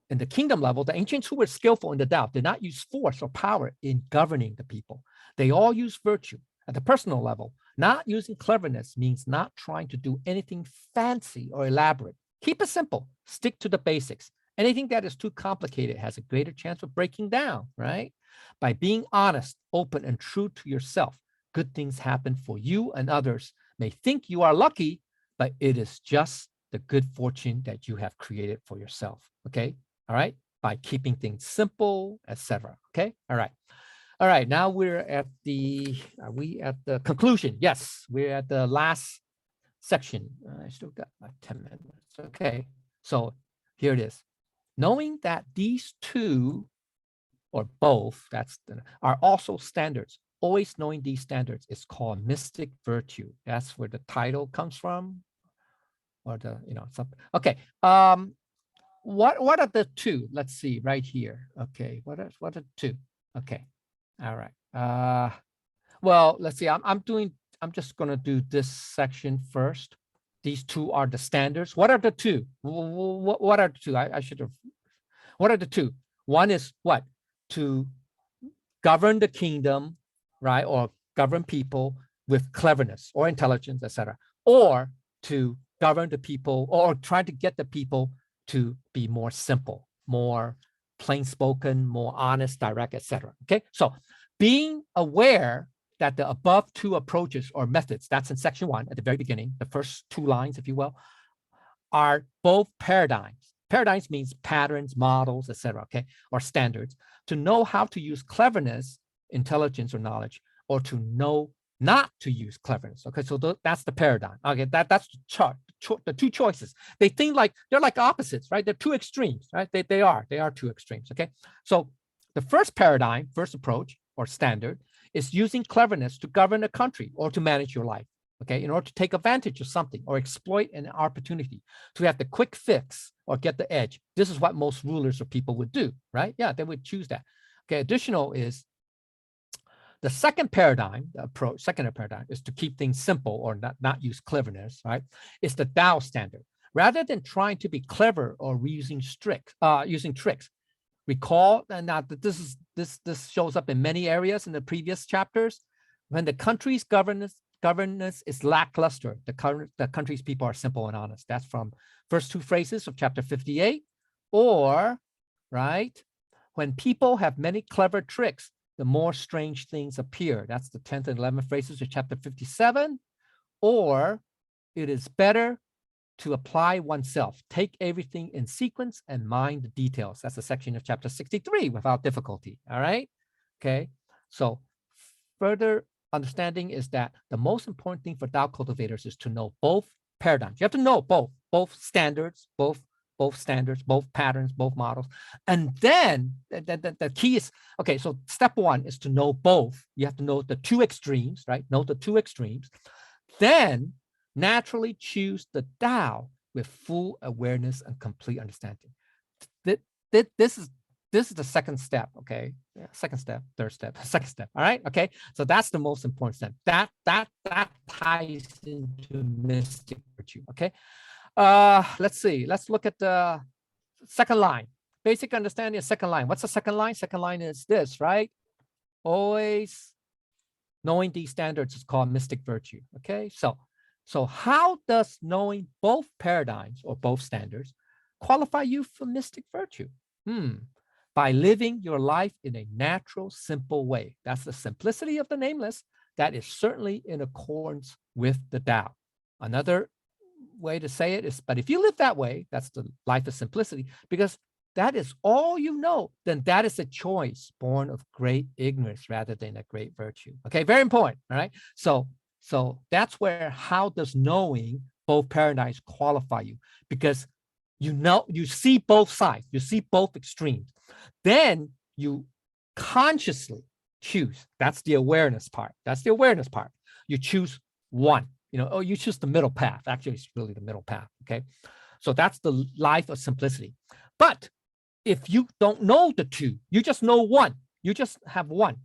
in the kingdom level, the ancients who were skillful in the Tao did not use force or power in governing the people. They all use virtue. At the personal level, not using cleverness means not trying to do anything fancy or elaborate. Keep it simple. Stick to the basics. Anything that is too complicated has a greater chance of breaking down, right? By being honest, open, and true to yourself, good things happen for you, and others may think you are lucky, but it is just the good fortune that you have created for yourself, okay? All right, by keeping things simple, etc. Okay, all right. All right, now we're at are we at the conclusion? Yes, we're at the last section. I still got like 10 minutes. Okay, so here it is. Knowing that these two, or both, are also standards. Always knowing these standards is called mystic virtue. That's where the title comes from, or something. Okay. What are the two? Let's see right here. Okay, what are the two? Okay, all right. Well, let's see. I'm just gonna do this section first. These two are the standards. What are the two? What are the two? I should have. What are the two? One is what? To govern the kingdom, right, or govern people with cleverness or intelligence, etc., or to govern the people, or try to get the people to be more simple, more plain spoken, more honest, direct, etc. Okay, so being aware that the above two approaches or methods, that's in section 1 at the very beginning, the first 2 lines, if you will, are both paradigms. Paradigms means patterns, models, etc. Okay, or standards. To know how to use cleverness, intelligence, or knowledge, or to know not to use cleverness. Okay, so that's the paradigm. Okay, that's the chart, the two choices. They think like they're like opposites, right? They're two extremes, right? They are two extremes. Okay, so the first paradigm, first approach or standard is using cleverness to govern a country or to manage your life. Okay, in order to take advantage of something or exploit an opportunity, to have the quick fix or get the edge. This is what most rulers or people would do, right? Yeah, they would choose that. Okay, additional is the second paradigm, the approach, second paradigm is to keep things simple or not use cleverness, right? It's the Tao standard. Rather than trying to be clever or using tricks, recall, and now that this shows up in many areas in the previous chapters, when the country's governance is lackluster, the country's people are simple and honest. That's from first two phrases of chapter 58. Or, right, when people have many clever tricks, the more strange things appear. That's the 10th and 11th phrases of chapter 57. Or, it is better to apply oneself, take everything in sequence and mind the details. That's a section of chapter 63, without difficulty. All right. Okay. So further understanding is that the most important thing for Tao cultivators is to know both paradigms. You have to know both standards, both patterns, both models. And then the key is, okay, so step one is to know both. You have to know the two extremes, right? Know the two extremes. Then naturally choose the Tao with full awareness and complete understanding. This is the second step, okay? Yeah, second step, third step, second step, all right? Okay, so that's the most important step. That ties into mystic virtue, okay? Let's see, let's look at the second line. Basic understanding of second line. What's the second line? Second line is this, right? Always knowing these standards is called mystic virtue, okay? So how does knowing both paradigms or both standards qualify you for mystic virtue? By living your life in a natural, simple way. That's the simplicity of the nameless. That is certainly in accordance with the Tao. Another way to say it is, but if you live that way, that's the life of simplicity, because that is all you know, then that is a choice born of great ignorance rather than a great virtue. Okay, very important, all right? So that's where how does knowing both paradigms qualify you? Because you know, you see both sides, you see both extremes. Then you consciously choose. That's the awareness part. That's the awareness part. You choose one, you choose the middle path. Actually, it's really the middle path, okay? So that's the life of simplicity. But if you don't know the two, you just know one, you just have one,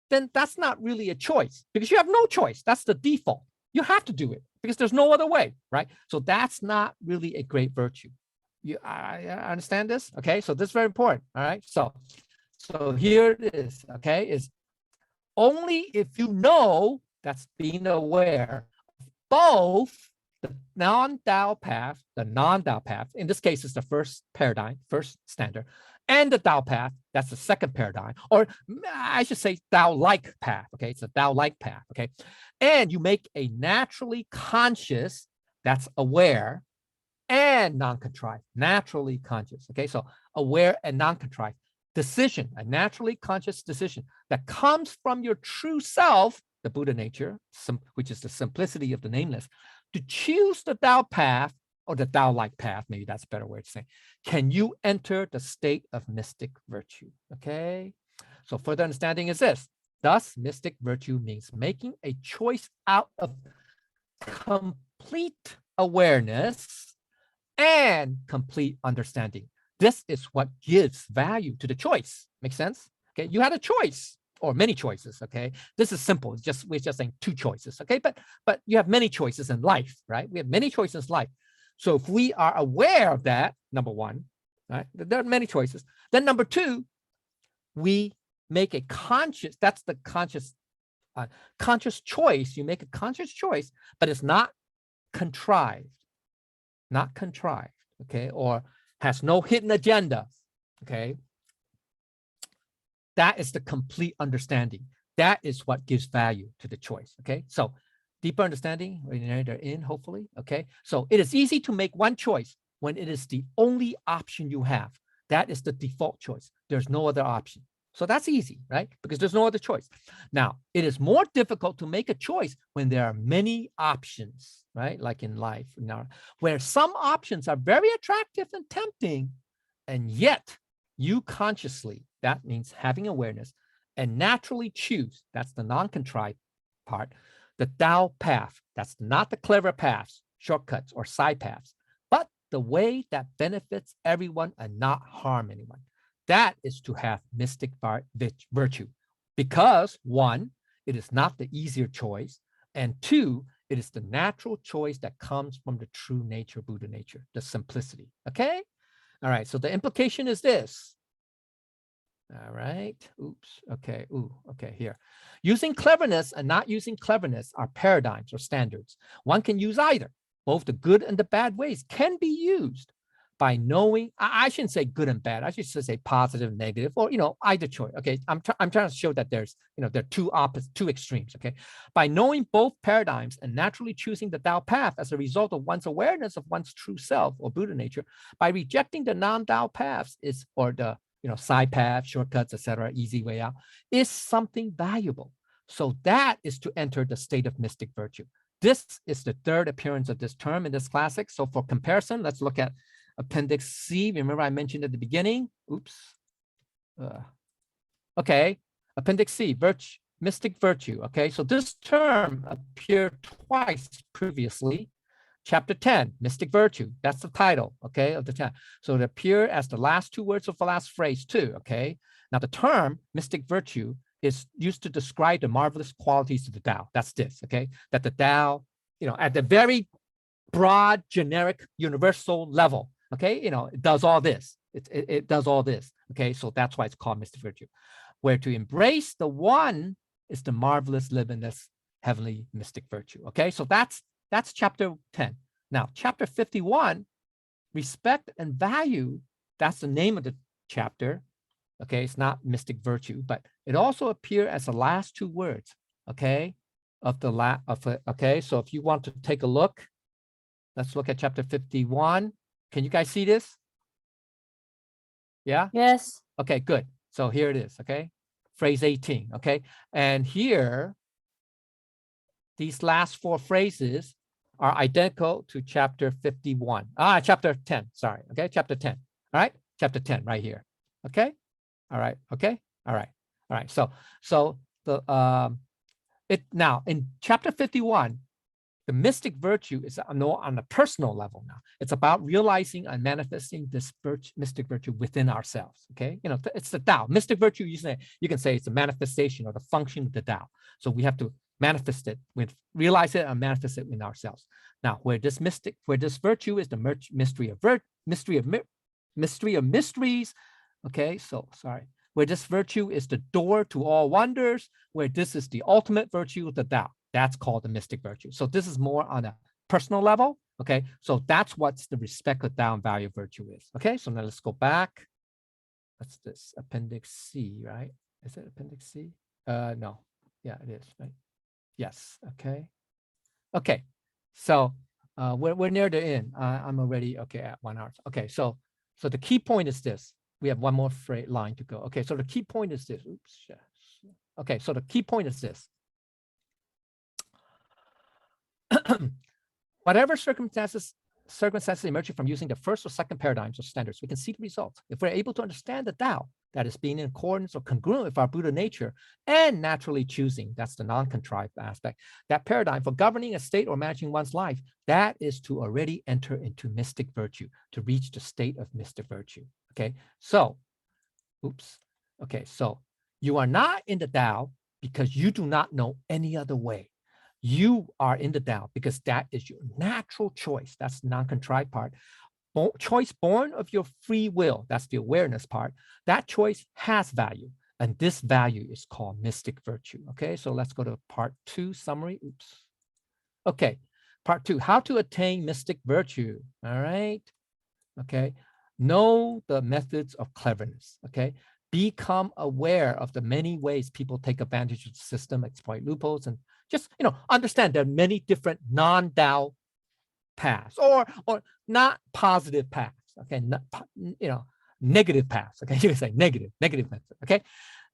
then that's not really a choice because you have no choice. That's the default. You have to do it because there's no other way, right? So that's not really a great virtue. I understand this, okay? So this is very important, all right? So here it is, okay? Is only if you know, that's being aware of both the non-Tao path, the non-Tao path, in this case is the first paradigm, first standard, and the Tao path, that's the second paradigm, or I should say Tao-like path, okay? It's a Tao-like path, okay? And you make a naturally conscious, that's aware, and non-contrived, naturally conscious, okay? So aware and non-contrived decision, a naturally conscious decision that comes from your true self, the Buddha nature, which is the simplicity of the nameless, to choose the Tao path or the Tao-like path, maybe that's a better way to say, can you enter the state of mystic virtue, okay? So further understanding is this. Thus, mystic virtue means making a choice out of complete awareness and complete understanding. This is what gives value to the choice. Make sense? Okay, you had a choice or many choices. Okay, this is simple. We're just saying two choices. Okay, but you have many choices in life, right? We have many choices in life. So if we are aware of that, number one, right? There are many choices. Then number two, we make a conscious. That's the conscious choice. You make a conscious choice, but it's not contrived. Not contrived, okay, or has no hidden agenda, okay? That is the complete understanding. That is what gives value to the choice, okay? So deeper understanding, they're in, hopefully, okay? So it is easy to make one choice, when it is the only option you have. That is the default choice. There's no other option. So that's easy, right? Because there's no other choice. Now, it is more difficult to make a choice when there are many options, right? Like in life, where some options are very attractive and tempting, and yet you consciously, that means having awareness, and naturally choose, that's the non-contrived part, the Tao path. That's not the clever paths, shortcuts, or side paths, but the way that benefits everyone and not harm anyone. That is to have mystic virtue, because one, it is not the easier choice, and two, it is the natural choice that comes from the true nature, Buddha nature, the simplicity. Okay? All right, so the implication is this. All right, oops, okay, okay, here. Using cleverness and not using cleverness are paradigms or standards. One can use either. Both the good and the bad ways can be used by knowing, I shouldn't say good and bad, I should say positive, negative, or, either choice, okay? I'm trying to show that there's, there are two extremes, okay? By knowing both paradigms and naturally choosing the Tao path as a result of one's awareness of one's true self or Buddha nature, by rejecting the non-Tao paths or the, side path, shortcuts, etc., easy way out, is something valuable. So that is to enter the state of mystic virtue. This is the third appearance of this term in this classic. So for comparison, let's look at Appendix C. Remember I mentioned at the beginning. Oops. Okay. Appendix C, mystic virtue. Okay. So this term appeared twice previously. Chapter 10, mystic virtue. That's the title, okay, of the 10. So it appeared as the last two words of the last phrase too, okay? Now the term mystic virtue is used to describe the marvelous qualities of the Tao. That's this, okay? That the Tao, at the very broad, generic, universal level, okay? It does all this. It does all this, okay? So that's why it's called mystic virtue. Where to embrace the one is the marvelous, limitless, heavenly mystic virtue, okay? So that's chapter 10. Now, chapter 51, respect and value, that's the name of the chapter. Okay, it's not mystic virtue, but it also appears as the last two words, okay, okay, so if you want to take a look, let's look at chapter 51. Can you guys see this? Yeah? Yes. Okay, good. So here it is, okay? Phrase 18, okay? And here, these last four phrases are identical to chapter 51. Chapter 10, sorry, okay? Chapter 10, all right? Chapter 10 right here, okay? All right, okay? All right, all right. So the now in chapter 51, the mystic virtue is on a personal level now. It's about realizing and manifesting this mystic virtue within ourselves, okay? It's the Tao. Mystic virtue, you can say it's a manifestation or the function of the Tao. So we have to manifest it, realize it and manifest it in ourselves. Now, where this virtue is the mystery of mysteries, okay? So, sorry. Where this virtue is the door to all wonders, where this is the ultimate virtue of the Tao. That's called the mystic virtue. So this is more on a personal level, okay? So that's what's the respect of Tao and value of virtue is, okay? So now let's go back. What's this? Appendix C, right? Is it Appendix C? No. Yeah, it is, right? Yes, okay. Okay, so we're near the end. I'm already, okay, at 1 hour. Okay, so the key point is this. We have one more line to go. Okay, so the key point is this. Oops. Okay, so the key point is this. Whatever circumstances emerging from using the first or second paradigms or standards, we can see the results. If we're able to understand the Tao, that is being in accordance or congruent with our Buddha nature and naturally choosing, that's the non-contrived aspect, that paradigm for governing a state or managing one's life, that is to already enter into mystic virtue, to reach the state of mystic virtue, okay? So, oops, okay, so you are not in the Tao because you do not know any other way. You are in the Tao because that is your natural choice. That's the non-contrived part. Choice born of your free will. That's the awareness part. That choice has value. And this value is called mystic virtue. Okay, so let's go to part 2 summary. Oops. Okay, part 2, how to attain mystic virtue. All right. Okay, know the methods of cleverness. Okay, become aware of the many ways people take advantage of the system, exploit loopholes, and just, understand there are many different non-Tao paths, or not positive paths. Okay, not, negative paths. Okay, you can say negative methods. Okay.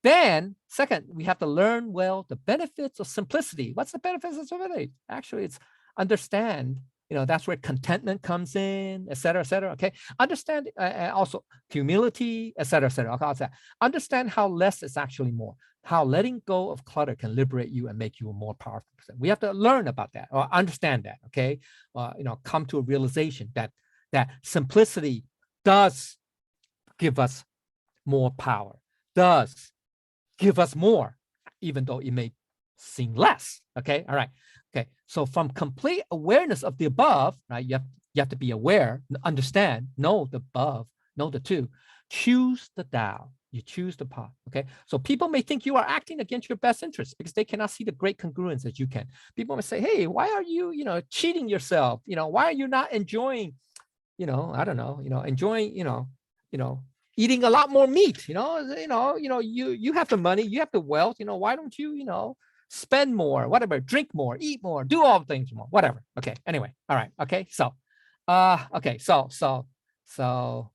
Then second, we have to learn well the benefits of simplicity. What's the benefits of simplicity? Actually, it's understand, that's where contentment comes in, et cetera, okay? Understand also humility, et cetera, okay? Understand how less is actually more, how letting go of clutter can liberate you and make you a more powerful person. We have to learn about that or understand that, okay? Come to a realization that simplicity does give us more power, does give us more, even though it may seem less. Okay, all right. Okay, so from complete awareness of the above, right? You have to be aware, understand, know the above, know the two. Choose the Tao. You choose the path. Okay, so people may think you are acting against your best interest because they cannot see the great congruence that you can. People may say, "Hey, why are you, cheating yourself? Why are you not enjoying, I don't know, enjoying, eating a lot more meat, you have the money, you have the wealth, why don't you, spend more, whatever, drink more, eat more, do all things more, whatever." Okay, anyway, all right, okay, so so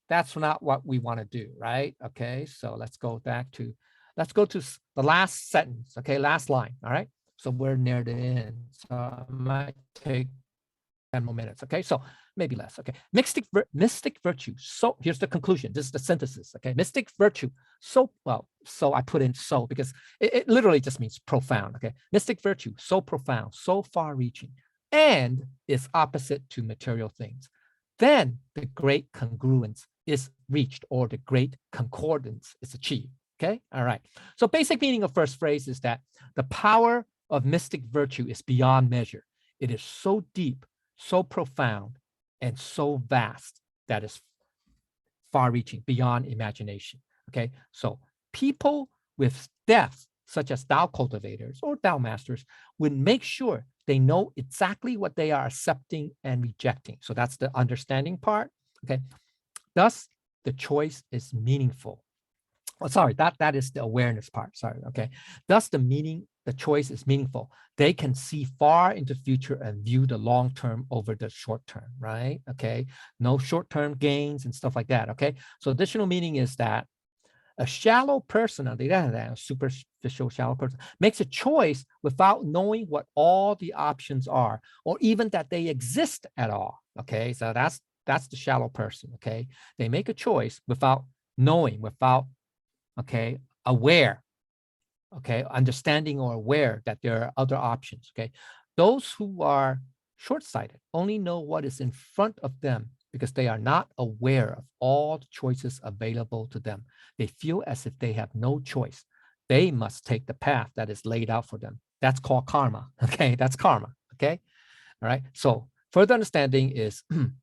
that's not what we want to do, right? Okay, so let's go to the last sentence. Okay, last line. All right, so we're near the end, so I might take 10 more minutes. Okay, so maybe less. Okay, mystic virtue. So here's the conclusion. This is the synthesis. Okay, mystic virtue. So I put in so because it literally just means profound. Okay, mystic virtue, so profound, so far-reaching, and is opposite to material things. Then the great congruence is reached, or the great concordance is achieved. Okay, all right. So basic meaning of first phrase is that the power of mystic virtue is beyond measure. It is so deep, so profound, and so vast that is far-reaching, beyond imagination. Okay, so people with depth, such as Tao cultivators or Tao masters, would make sure they know exactly what they are accepting and rejecting. So that's the understanding part. Okay, thus the choice is meaningful. Oh, sorry, that is the awareness part. Sorry. Okay, thus the choice is meaningful. They can see far into the future and view the long term over the short term, right? Okay, no short term gains and stuff like that. Okay, so additional meaning is that a shallow person, on the other hand, a superficial shallow person, makes a choice without knowing what all the options are, or even that they exist at all. Okay, so that's the shallow person. Okay, they make a choice without knowing, without aware, understanding or aware that there are other options. Okay, those who are short-sighted only know what is in front of them because they are not aware of all the choices available to them. They feel as if they have no choice. They must take the path that is laid out for them. That's called karma. Okay, that's karma. Okay, all right. So further understanding is on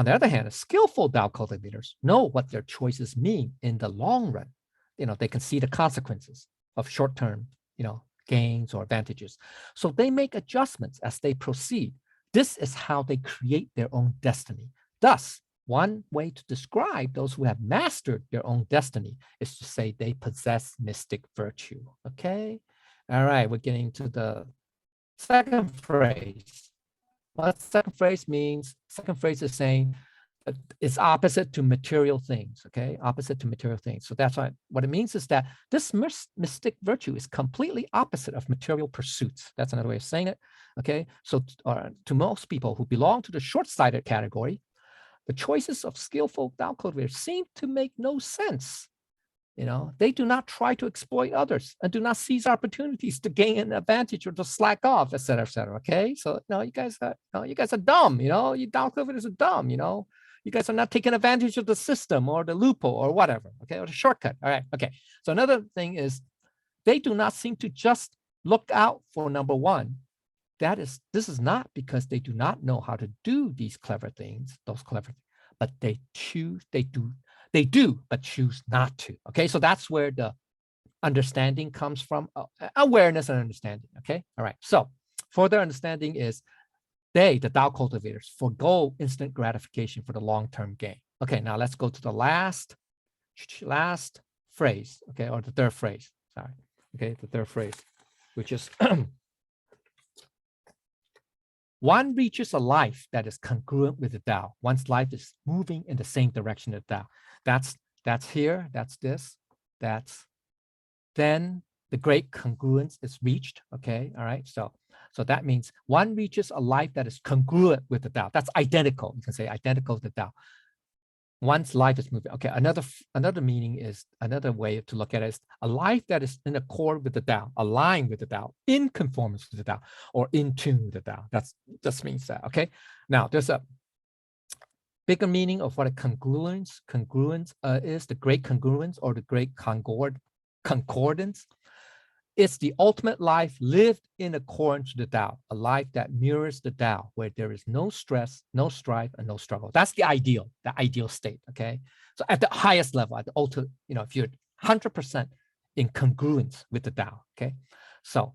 the other hand, skillful Tao cultivators know what their choices mean in the long run. They can see the consequences of short-term, gains or advantages. So they make adjustments as they proceed. This is how they create their own destiny. Thus, one way to describe those who have mastered their own destiny is to say they possess mystic virtue. Okay. All right. We're getting to the second phrase. What second phrase means? Second phrase is saying it's opposite to material things. Okay, opposite to material things. So that's what it means is that this mystic virtue is completely opposite of material pursuits. That's another way of saying it. Okay, so to most people who belong to the short-sighted category, the choices of skillful Tao cultivators seem to make no sense. They do not try to exploit others and do not seize opportunities to gain an advantage or to slack off, et cetera, et cetera. Okay, so you guys are dumb. You Tao cultivators are dumb. You guys are not taking advantage of the system or the loophole or whatever. Okay, or the shortcut. All right. Okay. So another thing is they do not seem to just look out for number one. This is not because they do not know how to do these clever things, but they do, but choose not to. Okay, so that's where the understanding comes from, awareness and understanding. Okay, all right. So further understanding is the Tao cultivators, forego instant gratification for the long-term gain. Okay, now let's go to the last phrase. Okay, or the third phrase. Sorry. Okay, the third phrase, which is One reaches a life that is congruent with the Tao. One's life is moving in the same direction as Tao. That's here, that's this, that's then the great congruence is reached. Okay, all right. So that means one reaches a life that is congruent with the Tao. That's identical. You can say identical to the Tao. One's life is moving. Okay, another meaning is, another way to look at it is a life that is in accord with the Tao, aligned with the Tao, in conformance with the Tao, or in tune with the Tao. That means that. Okay. Now there's a bigger meaning of what a congruence is, the great congruence or the great concordance. It's the ultimate life lived in accordance to the Tao, a life that mirrors the Tao, where there is no stress, no strife, and no struggle. That's the ideal state, okay? So at the highest level, at the ultimate, if you're 100% in congruence with the Tao, okay? So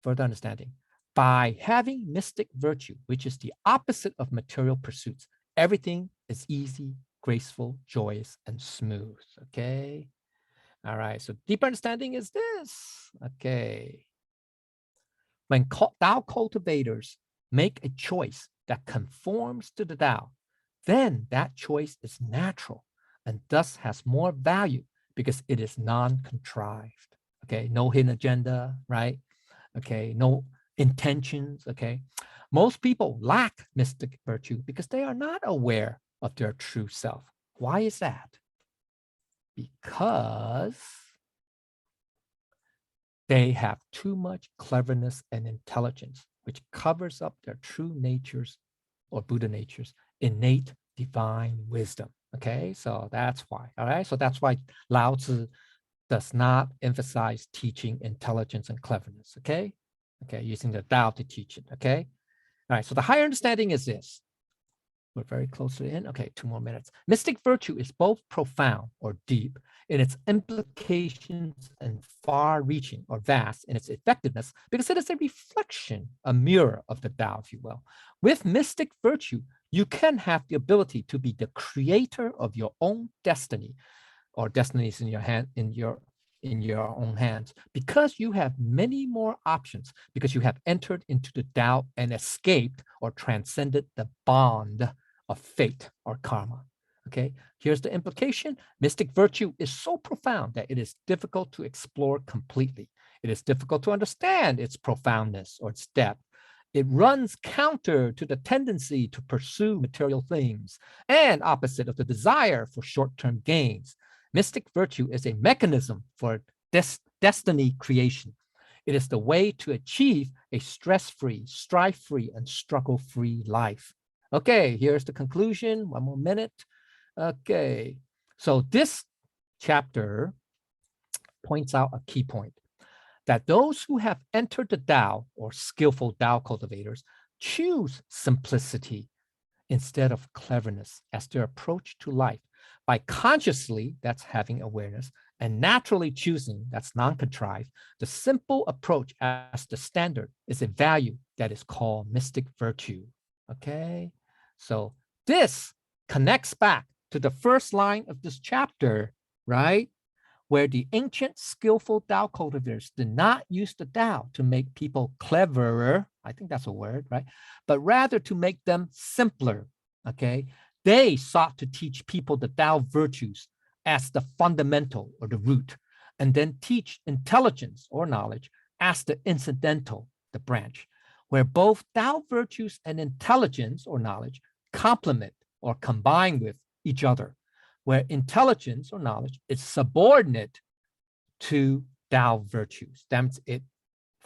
further understanding, by having mystic virtue, which is the opposite of material pursuits, everything is easy, graceful, joyous, and smooth, okay? All right, so deep understanding is this, okay. When Tao cultivators make a choice that conforms to the Tao, then that choice is natural and thus has more value because it is non-contrived, okay? No hidden agenda, right? Okay, no intentions, okay? Most people lack mystic virtue because they are not aware of their true self. Why is that? Because they have too much cleverness and intelligence, which covers up their true natures or Buddha natures, innate divine wisdom. Okay, so that's why. All right, so that's why Lao Tzu does not emphasize teaching intelligence and cleverness. Okay, using the Tao to teach it. Okay, all right, so the higher understanding is this. We're very close to the end. Okay, 2 more minutes. Mystic virtue is both profound or deep in its implications and far-reaching or vast in its effectiveness because it is a reflection, a mirror of the Tao, if you will. With mystic virtue, you can have the ability to be the creator of your own destiny, or destinies in your hand, in your own hands, because you have many more options, because you have entered into the Tao and escaped or transcended the bond of fate or karma. Okay, here's the implication. Mystic virtue is so profound that it is difficult to explore completely. It is difficult to understand its profoundness or its depth. It runs counter to the tendency to pursue material things and opposite of the desire for short-term gains. Mystic virtue is a mechanism for destiny creation. It is the way to achieve a stress-free, strife-free, and struggle-free life. Okay, here's the conclusion. 1 more minute. Okay, so this chapter points out a key point, that those who have entered the Tao, or skillful Tao cultivators, choose simplicity instead of cleverness as their approach to life. By consciously, that's having awareness, and naturally choosing, that's non-contrived, the simple approach as the standard is a value that is called mystic virtue. Okay, so this connects back to the first line of this chapter, right? Where the ancient skillful Tao cultivators did not use the Tao to make people cleverer, I think that's a word, right? But rather to make them simpler, okay? They sought to teach people the Tao virtues as the fundamental or the root, and then teach intelligence or knowledge as the incidental, the branch, where both Tao virtues and intelligence or knowledge complement or combine with each other, where intelligence or knowledge is subordinate to Tao virtues. That means it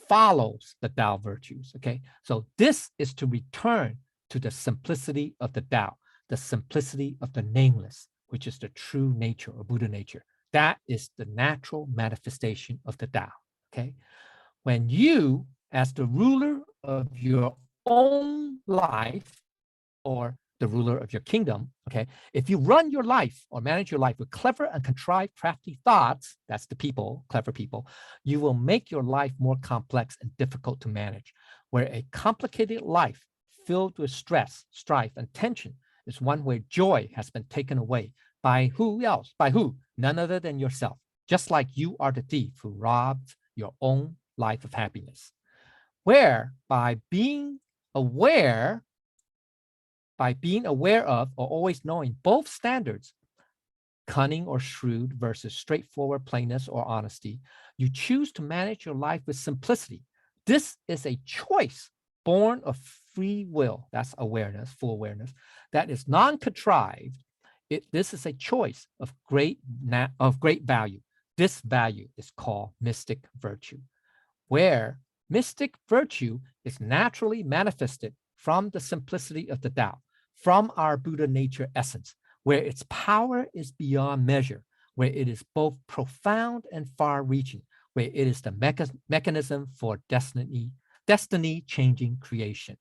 follows the Tao virtues, okay? So this is to return to the simplicity of the Tao, the simplicity of the nameless, which is the true nature or Buddha nature. That is the natural manifestation of the Tao, okay? When you, as the ruler of your own life, or the ruler of your kingdom, okay? If you run your life or manage your life with clever and contrived, crafty thoughts, that's the people, clever people, you will make your life more complex and difficult to manage, where a complicated life filled with stress, strife, and tension is one where joy has been taken away by who else? By who? None other than yourself, just like you are the thief who robbed your own life of happiness. Where by being aware, by being aware of or always knowing both standards, cunning or shrewd versus straightforward plainness or honesty, you choose to manage your life with simplicity. This is a choice born of free will. That's awareness, full awareness. That is non-contrived. This is a choice of great value. This value is called mystic virtue, where mystic virtue is naturally manifested from the simplicity of the Tao, from our Buddha nature essence, where its power is beyond measure, where it is both profound and far-reaching, where it is the mechanism for destiny-changing creation.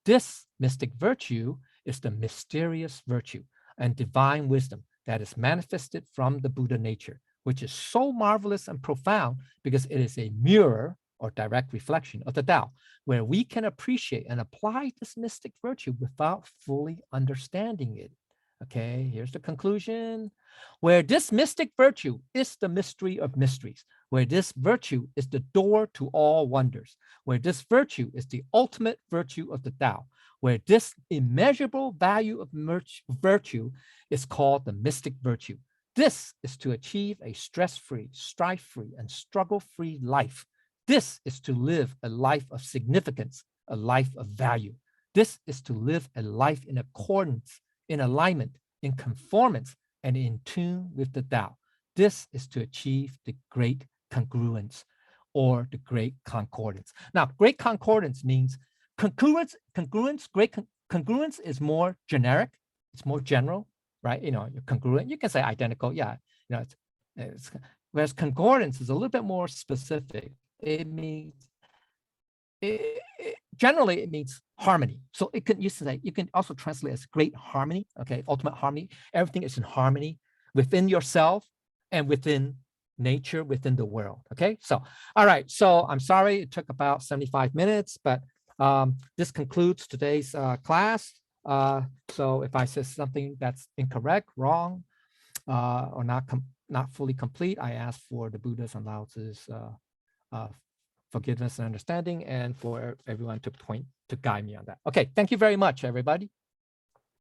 This mystic virtue is the mysterious virtue and divine wisdom that is manifested from the Buddha nature, which is so marvelous and profound because it is a mirror or direct reflection of the Tao, where we can appreciate and apply this mystic virtue without fully understanding it. Okay, here's the conclusion. Where this mystic virtue is the mystery of mysteries, where this virtue is the door to all wonders, where this virtue is the ultimate virtue of the Tao, where this immeasurable value of virtue is called the mystic virtue. This is to achieve a stress-free, strife-free, and struggle-free life. This is to live a life of significance, a life of value. This is to live a life in accordance, in alignment, in conformance, and in tune with the Tao. This is to achieve the great congruence or the great concordance. Now, great concordance means congruence, congruence is more generic, it's more general, right? You know, you're congruent, you can say identical, yeah. You know, whereas concordance is a little bit more specific. It means, generally it means harmony. So it can, you can also translate as great harmony, okay, ultimate harmony. Everything is in harmony within yourself and within nature, within the world, okay? So, all right, so I'm sorry it took about 75 minutes, but this concludes today's class. So if I said something that's incorrect, wrong, or not fully complete, I ask for the Buddha's and Laozi's forgiveness and understanding, and for everyone to guide me on that. Okay, thank you very much, everybody.